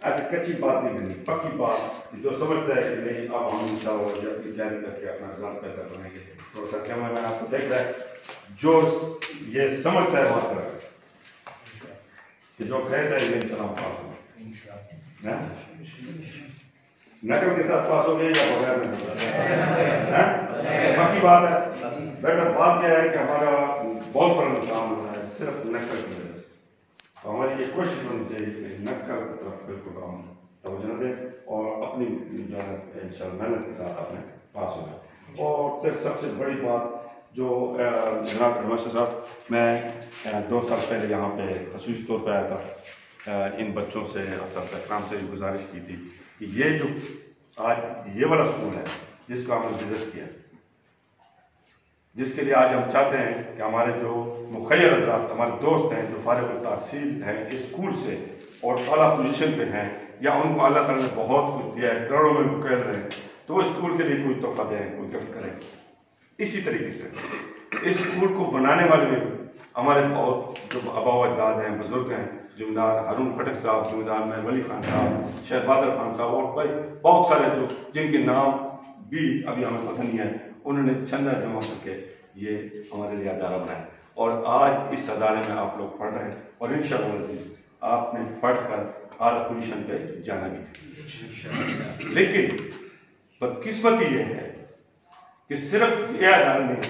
ऐसे कच्ची बात नहीं करनी, पक्की बात जो समझता है कि नहीं अब हम इंशाअल्लाह अपनी तैयारी करके अपना रिजल्ट बेहतर बनाएंगे। तो सर कैमरा मैन आपको देख रहा है, जो ये समझता है बात कर रहा है कि जो कहता है ये इंशाअल्लाह पास होगा, नकल के साथ पास हो गए या बगैर नकल? बाकी बात है बेटा, बात यह है कि हमारा बहुत बड़ा नुकसान हो रहा है सिर्फ नकल की वजह से। तो हमारी ये कोशिश होनी चाहिए कि नकल की तरफ बिल्कुल हम तवज्जो दें और अपनी इंशाअल्लाह मेहनत के साथ अपने पास हो जाए। और फिर सबसे बड़ी बात जो जनाब मास्टर साहब, मैं 2 साल पहले यहाँ पे खसूसी तौर पर आया था, इन बच्चों से असद इकराम से गुजारिश की थी कि ये जो आज ये वाला स्कूल है जिसको हमने विजिट किया, जिसके लिए आज हम चाहते हैं कि हमारे जो मुखैर हज़रात, हमारे दोस्त हैं जो फारिग तहसील हैं इस स्कूल से और आला पोजीशन पे हैं, या उनको अल्लाह ताला ने बहुत कुछ दिया है, करोड़ों में मुकैद हैं, तो वो स्कूल के लिए कोई तोहफा दें, कोई गिफ्ट करें। इसी तरीके से इस स्कूल को बनाने वाले में हमारे बहुत जो आबा अजदाद हैं, बुजुर्ग हैं, जिम्मेदार हारून खटक साहब, जिम्मेदार महर वली खान साहब, शेख बहादुर खान साहब, और भाई बहुत सारे जो जिनके नाम भी अभी हमें पता नहीं है, उन्होंने चंदा जमा करके ये हमारे लिए अदारा बनाया और आज इस अदारे में आप लोग पढ़ रहे हैं और इंशाअल्लाह आपने पढ़कर आला पोजीशन पे जाना भी। लेकिन बदकिस्मती ये है कि सिर्फ ये अदारे में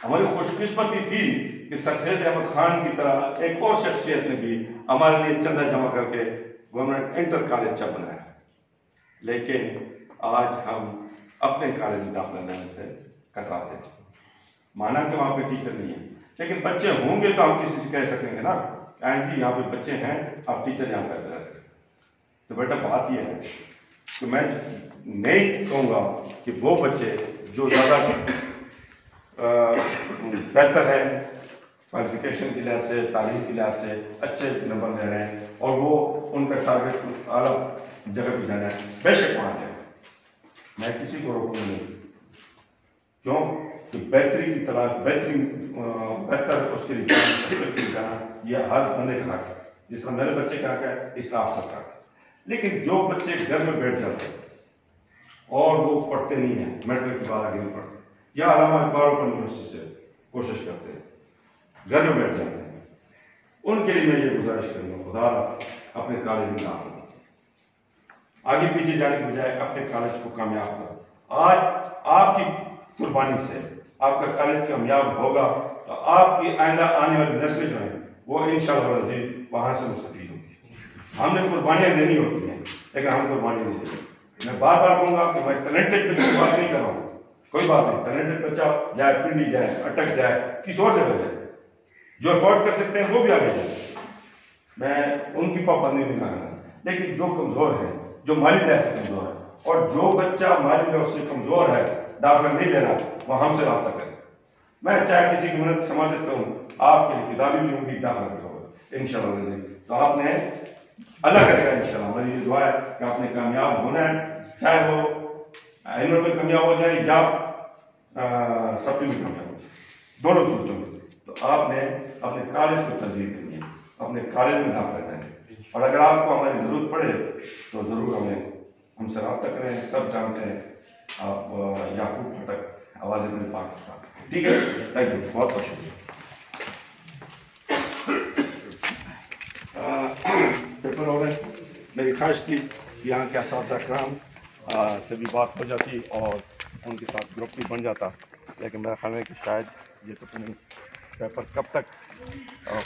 हमारी खुशकिस्मती थी कि सर सैयद अहमद खान की तरह एक और शख्सियत ने भी हमारे लिए चंदा जमा करके गवर्नमेंट इंटर कॉलेज अच्छा बनाया, लेकिन आज हम अपने कॉलेज में दाखिला लेने से कतराते हैं। माना कि वहाँ पे टीचर नहीं है, लेकिन बच्चे होंगे तो हम किसी से कह सकेंगे ना जी यहाँ पे बच्चे हैं, आप टीचर यहाँ पर करें। तो बेटा बात यह है تو میں نہیں کہوں گا کہ وہ بچے جو زیادہ بہتر ہیں کوالیفیکیشن کے لحاظ سے، تعلیم کے لحاظ سے اچھے نمبر لے رہے ہیں اور وہ ان کا ٹارگیٹ اعلیٰ جگہ پہ جانا ہے، بے شک وہاں جائیں، میں کسی کو روکوں نہیں، کیوں کہ بہتری کی تلاش، بہتر اس کے لیے جانا یہ ہر بندے کا حق ہے، جس طرح میرے بچے کا حق ہے اس طرح آپ سب کا حق ہے۔ لیکن جو بچے گھر میں بیٹھ جاتے ہیں اور وہ پڑھتے نہیں ہیں، میٹرک کے بعد آگے نہیں پڑھتے یا علامہ اقبال اوپن یونیورسٹی سے کوشش کرتے ہیں، گھر میں بیٹھ جاتے ہیں، ان کے لیے میں یہ گزارش کروں گا، خدا اپنے کالج میں نہ آنا، آگے پیچھے جانے کے بجائے اپنے کالج کو کامیاب کرو۔ آج آپ کی قربانی سے آپ کا کالج کامیاب ہوگا تو آپ کی آئندہ آنے والی نسلیں جو ہیں وہ انشاءاللہ العزیز وہاں سے مستفید ہوگی۔ ہم نے قربانیاں دینی ہوتی ہیں لیکن ہم قربانی نہیں دیتے۔ میں بار بار کہوں گا کہ میں ٹیلنٹڈ کی بات نہیں کر رہا ہوں، کوئی بات نہیں، ٹیلنٹڈ بچہ جائے پنڈی جائے، اٹک جائے، کسی اور جگہ جائے، جو افورڈ کر سکتے ہیں وہ بھی آگے جائیں، میں ان کی پابندی نہیں کرنا، لیکن جو کمزور ہے، جو مالی لحاظ سے کمزور ہے اور جو بچہ مالی لحاظ سے کمزور ہے، داخلہ نہیں لینا، وہ ہم سے رابطہ کرے۔ میں چاہے کسی کی مدد سماجت کروں، آپ کے لیے کتابیں بھی ہوں گی، داخلہ بھی ہوگا انشاءاللہ العزیز۔ تو آپ نے اللہ کرے گا انشاءاللہ، میری یہ دعا ہے کہ آپ نے کامیاب ہونا ہے، چاہے وہ علم میں کامیاب ہو جائے یا سب میں کامیاب ہو جائے، دونوں صورتوں میں۔ تو آپ نے اپنے کالج کو ترجیح دینی ہے، اپنے کالج میں داخلہ کریں، اور اگر آپ کو ہماری ضرورت پڑے تو ضرور ہم سے رابطہ کریں۔ سب جانتے ہیں آپ یعقوب پھٹک، آواز مل پاکستان، ٹھیک ہے؟ تھینک یو، بہت بہت شکریہ۔ پیپر ہو رہے ہیں، میری خواہش تھی کہ یہاں کے اساتذہ کرام سے بھی بات ہو جاتی اور ان کے ساتھ گروپ بھی بن جاتا، لیکن میرا خیال ہے کہ شاید یہ تو پیپر کب تک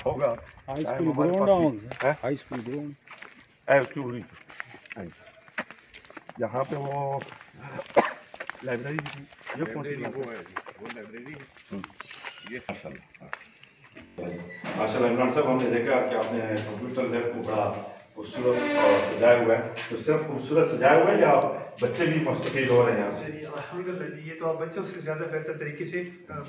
ہوگا۔ ہائی اسکول گراؤنڈ یہاں پہ وہ لائبریری یہ کون سی لائبریری ماشاء اللہ عمران صاحب، ہم نے دیکھا کہ آپ نے کمپیوٹر لیب کو بڑا خوبصورت سجایا ہوا ہے، تو صرف خوبصورت سجایا ہوا ہے یا بچے بھی مستفید ہو رہے ہیں یہاں سے؟ الحمدللہ جی، یہ تو آپ بچوں سے زیادہ بہتر طریقے سے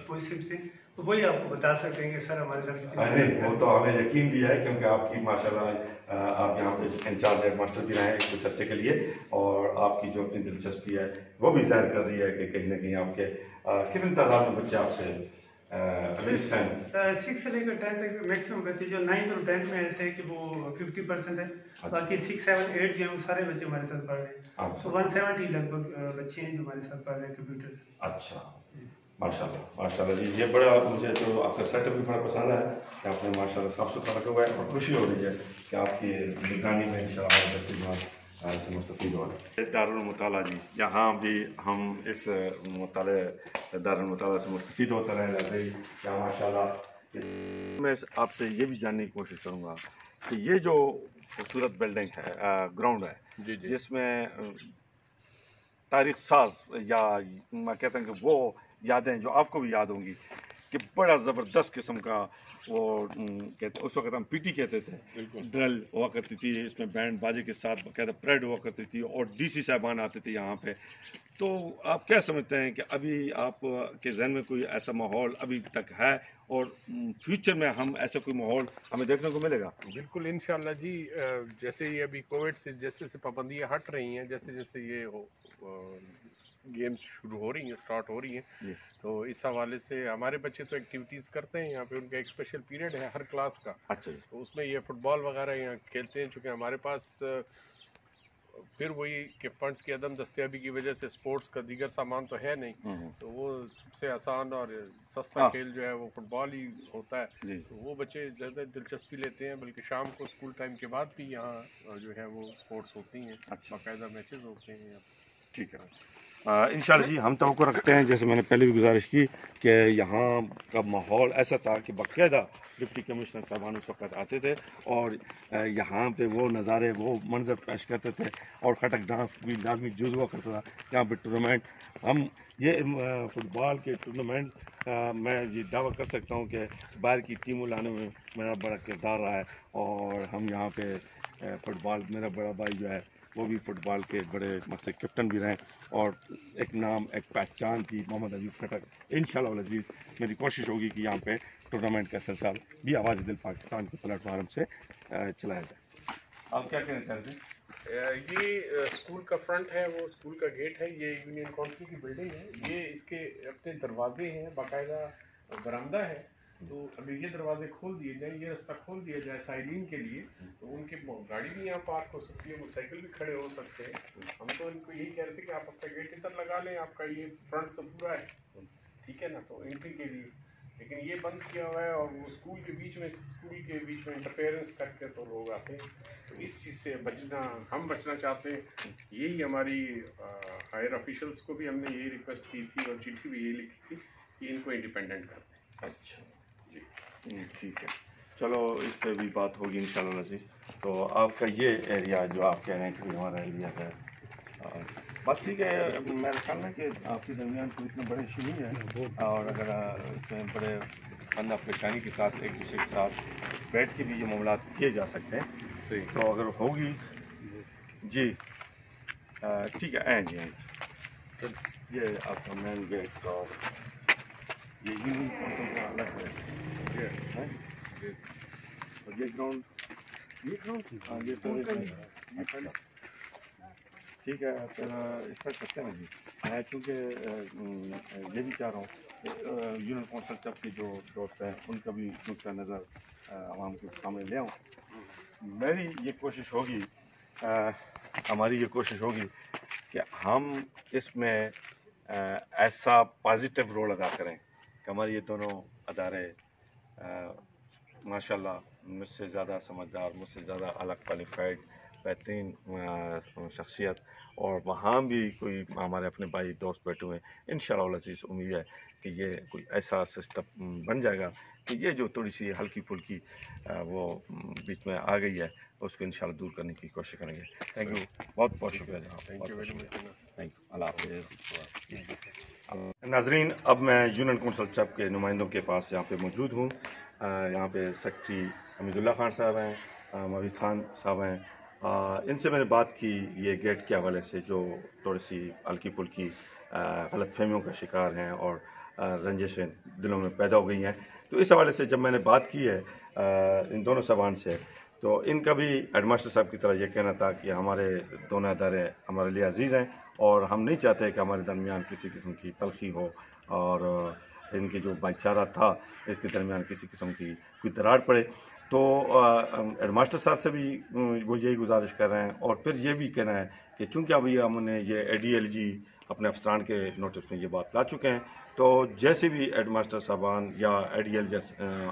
پوچھ سکتے ہیں، تو وہی آپ کو بتا سکتے ہیں کہ سر ہمارے ساتھ نہیں، وہ تو ہمیں یقین بھی ہے کیونکہ آپ کی ماشاءاللہ آپ یہاں پہ انچارج ہیڈ ماسٹر بھی رہے ہیں کچھ عرصے کے لیے، اور آپ کی جو اپنی دلچسپی ہے وہ بھی ظاہر کر رہی ہے کہ کہیں نہ کہیں آپ کے کتنی تعداد میں بچے آپ سے 6 سے لے کر 10 تک میکسیمم بچے جو 9th اور 10th میں ایسے ہے کہ وہ 50% ہے، باقی 6, 7, 8 جو ہیں وہ سارے بچے ہمارے ساتھ پڑھ رہے ہیں، تو 170 لگ بھگ بچے ہیں جو ہمارے ساتھ پڑھ رہے ہیں کمپیوٹر۔ اچھا، ماشاءاللہ جی، یہ بڑا مجھے تو آپ کا سیٹ اپ بھی بڑا پسند ہے کہ آپ نے ماشاءاللہ صاف ستھرا رکھا ہوا ہے، اور خوشی ہو رہی ہے کہ آپ کی نگرانی میں انشاءاللہ ہمارے بچے جو ہیں سے مستفید ہو رہے ہیں۔ دارالمطالعہ جی، یہاں بھی ہم اس دارالمطالعہ سے مستفید ہوتے رہے لائبریری، کیا ماشاءاللہ۔ میں آپ سے یہ بھی جاننے کی کوشش کروں گا کہ یہ جو خوبصورت بلڈنگ ہے، گراؤنڈ ہے، جس میں تاریخ ساز یا میں کہتا ہوں کہ وہ یادیں جو آپ کو بھی یاد ہوں گی کہ بڑا زبردست قسم کا وہ اس وقت ہم پی ٹی کہتے تھے، ڈرل ہوا کرتی تھی، اس میں بینڈ باجے کے ساتھ باقاعدہ پریڈ ہوا کرتی تھی اور ڈی سی صاحبان آتے تھے یہاں پہ۔ تو آپ کیا سمجھتے ہیں کہ ابھی آپ کے ذہن میں کوئی ایسا ماحول ابھی تک ہے اور فیوچر میں ہم ایسا کوئی ماحول ہمیں دیکھنے کو ملے گا؟ بالکل انشاءاللہ جی، جیسے یہ ابھی کووڈ سے جیسے پابندیاں ہٹ رہی ہیں، جیسے یہ گیمز شروع ہو رہی ہیں، اسٹارٹ ہو رہی ہیں، تو اس حوالے سے ہمارے بچے تو ایکٹیویٹیز کرتے ہیں یہاں پہ، ان کا ایک اسپیشل پیریڈ ہے ہر کلاس کا، اچھا، تو اس میں یہ فٹ بال وغیرہ یہاں کھیلتے ہیں، چونکہ ہمارے پاس پھر وہی کہ فنڈز کی عدم دستیابی کی وجہ سے اسپورٹس کا دیگر سامان تو ہے نہیں، تو وہ سب سے آسان اور سستا کھیل جو ہے وہ فٹ بال ہی ہوتا ہے، تو وہ بچے زیادہ دلچسپی لیتے ہیں، بلکہ شام کو اسکول ٹائم کے بعد بھی یہاں جو ہے وہ اسپورٹس ہوتی ہیں، باقاعدہ میچز ہوتے ہیں۔ ٹھیک ہے انشاءاللہ جی، ہم توقع رکھتے ہیں جیسے میں نے پہلے بھی گزارش کی کہ یہاں کا ماحول ایسا تھا کہ باقاعدہ ڈپٹی کمشنر صاحبان اس وقت آتے تھے اور یہاں پہ وہ نظارے، وہ منظر پیش کرتے تھے، اور کھٹک ڈانس بھی لازمی جز ہوا کرتا تھا یہاں پہ ٹورنامنٹ۔ ہم یہ فٹ بال کے ٹورنامنٹ میں یہ دعویٰ کر سکتا ہوں کہ باہر کی ٹیموں لانے میں میرا بڑا کردار رہا ہے، اور ہم یہاں پہ فٹ بال، میرا بڑا بھائی جو ہے वो भी फुटबॉल के बड़े मस्त कैप्टन भी रहे और एक नाम एक पहचान थी मोहम्मद अयूब खटक। इंशाअल्लाह अजीज़ मेरी कोशिश होगी कि यहाँ पे टूर्नामेंट का सिलसिला भी आवाज़ दिल पाकिस्तान के प्लेटफार्म से चलाया जाए। आप क्या कहना चाहते हैं? ये स्कूल का फ्रंट है, वो स्कूल का गेट है, ये यूनियन काउंसिल की बिल्डिंग है, ये इसके अपने दरवाजे हैं, बाकायदा बरामदा है। तो अगर ये दरवाजे खोल दिए जाए, ये रास्ता खोल दिया जाए साइलिन के लिए, तो उनकी गाड़ी भी यहाँ पार्क हो सकती है, मोटरसाइकिल भी खड़े हो सकते हैं। हम तो इनको यही कह रहे थे कि आप अपना गेट इधर लगा लें, आपका ये फ्रंट तो पूरा है, ठीक है ना, तो एंट्री के लिए। लेकिन ये बंद किया हुआ है और वो स्कूल के बीच में इंटरफेरेंस करके तो लोग आते हैं। तो इस चीज़ से हम बचना चाहते हैं। यही हमारी हायर ऑफिशियल्स को भी हमने यही रिक्वेस्ट की थी और चिट्ठी भी यही लिखी थी कि इनको इंडिपेंडेंट कर दें। अच्छा जी, ठीक है, चलो इस पर भी बात होगी इंशाअल्लाह अज़ीज़। तो आपका ये एरिया जो आप कह रहे हैं कि हमारा एरिया है, बस ठीक है, मेरा ख्याल है कि आपके दरमियान कोई इतने बड़े इशू नहीं है और अगर इसमें बड़े बंदा परेशानी के साथ एक दूसरे के साथ बैठ के भी ये मामला किए जा सकते हैं। तो अगर होगी जी ठीक है, आए जी। तो ये आपका मेन गेट और ये यूनियन काउंसिल का अलग है और ये ग्राउंड हाँ ये तो ठीक है। फिर इस पर करते हैं जी, मैं चूँकि ये भी चाह रहा हूँ यूनियन काउंसिल सब के जो दोस्त हैं उनका भी नुक्ता नज़र आवाम के सामने ले आऊँ। मेरी ये कोशिश होगी, हमारी ये कोशिश होगी कि हम इसमें ऐसा पॉजिटिव रोल अदा करें कि हमारे ये दोनों अदारे माशाल्लाह मुझसे ज़्यादा समझदार, मुझसे ज़्यादा अलग क्वालिफाइड, बेहतरीन शख्सियत, और वहाँ भी कोई हमारे अपने भाई दोस्त बैठे हुए हैं। इंशाअल्लाह अज़ीज़ उम्मीद है कि ये कोई ऐसा सिस्टम बन जाएगा कि ये जो थोड़ी सी हल्की फुल्की वो बीच में आ गई है उसको इंशाअल्लाह दूर करने की कोशिश करेंगे। थैंक यू, बहुत बहुत शुक्रिया जनाब, थैंक यू, अल्लाह हाफ़िज़। नाज़रीन, अब मैं यूनियन काउंसिल चप के नुमाइंदों के पास यहाँ पे मौजूद हूँ। यहाँ पे सेक्रेटरी हमीदुल्लाह खान साहब हैं, मवीज़ खान साहब हैं। इनसे मैंने बात की ये गेट के हवाले से जो थोड़ी सी हल्की फुल्की गलतफहमियों का शिकार हैं और रंजिशें दिलों में पैदा हो गई हैं। तो इस हवाले से जब मैंने बात की है इन दोनों साहबान से, तो इनका भी हेडमास्टर साहब की तरह ये कहना था कि हमारे दोनों अदारे हमारे लिए अजीज़ हैं और हम नहीं चाहते कि हमारे दरमियान किसी किस्म की तलखी हो और इनकी जो भाईचारा था इसके दरमियान किसी किस्म की कोई दरार पड़े। तो हेडमास्टर साहब से भी वो यही गुजारिश कर रहे हैं और फिर ये भी कहना है कि चूँकि अभी हमने ये ADLG अपने अफसरान के नोटिस में ये बात ला चुके हैं, तो जैसे भी हेडमास्टर साहबान या ADLG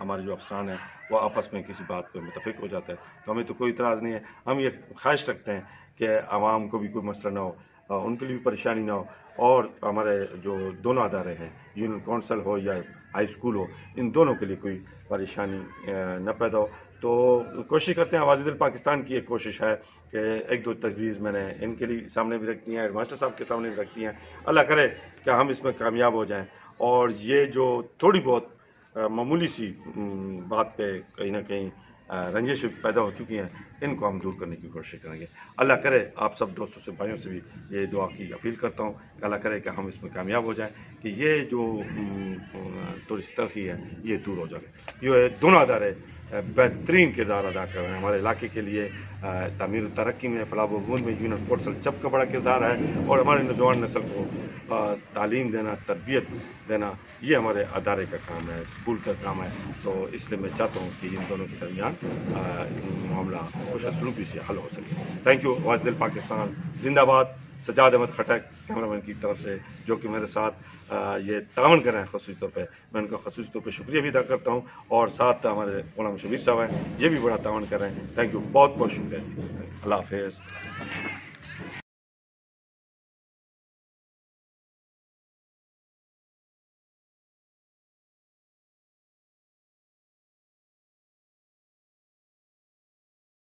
हमारे जो अफसरान हैं वो आपस में किसी बात पर मुतफिक हो जाते हैं तो हमें तो कोई इतराज़ नहीं है। हम ये ख्वाहिश रखते हैं कि आवाम को भी कोई मसला ना हो, उनके लिए भी परेशानी ना हो और हमारे जो दोनों अदारे हैं यूनियन काउंसिल हो या हाई स्कूल हो, इन दोनों के लिए कोई परेशानी न पैदा हो। तो कोशिश करते हैं, आवाज़ दिल पाकिस्तान की एक कोशिश है कि एक दो तजवीज़ मैंने इनके लिए सामने भी रखती हैं, हेडमास्टर साहब के सामने भी रखती हैं। अल्लाह करे कि हम इसमें कामयाब हो जाएं और ये जो थोड़ी बहुत मामूली सी बात पे कहीं ना कहीं रंजिश पैदा हो चुकी हैं, इनको हम दूर करने की कोशिश करेंगे। अल्लाह करे आप सब दोस्तों से, भाइयों से भी ये दुआ की अपील करता हूँ कि अल्लाह करे कि हम इसमें कामयाब हो जाएं कि ये जो थोड़ी सी तलखी है ये दूर हो जाए। ये दोनों अदारे बेहतरीन किरदार अदा कर रहे हैं हमारे इलाके के लिए। तामीर तरक्की में, फलाह बहबूद में यूनियन काउंसिल चप का बड़ा किरदार है और हमारे नौजवान नस्ल को तालीम देना, तरबियत देना, ये हमारे अदारे का काम है, स्कूल का काम है। तो इसलिए मैं चाहता हूँ कि इन दोनों के दरमियान मामला खुशसलूकी से हल हो सके। Thank you. आवाज़ दिल पाकिस्तान जिंदाबाद। सजाद अहमद खटक कैमरामैन की तरफ से जो कि मेरे साथ ये तावन कर रहे हैं ख़ुसूसी तौर पे, मैं उनका ख़ुसूसी तौर पे शुक्रिया भी अदा करता हूँ और साथ हमारे गुलाम शबीर साहब हैं, ये भी बड़ा तावन कर रहे हैं। थैंक यू, बहुत बहुत शुक्रिया जी। अल्लाह हाफ़िज़।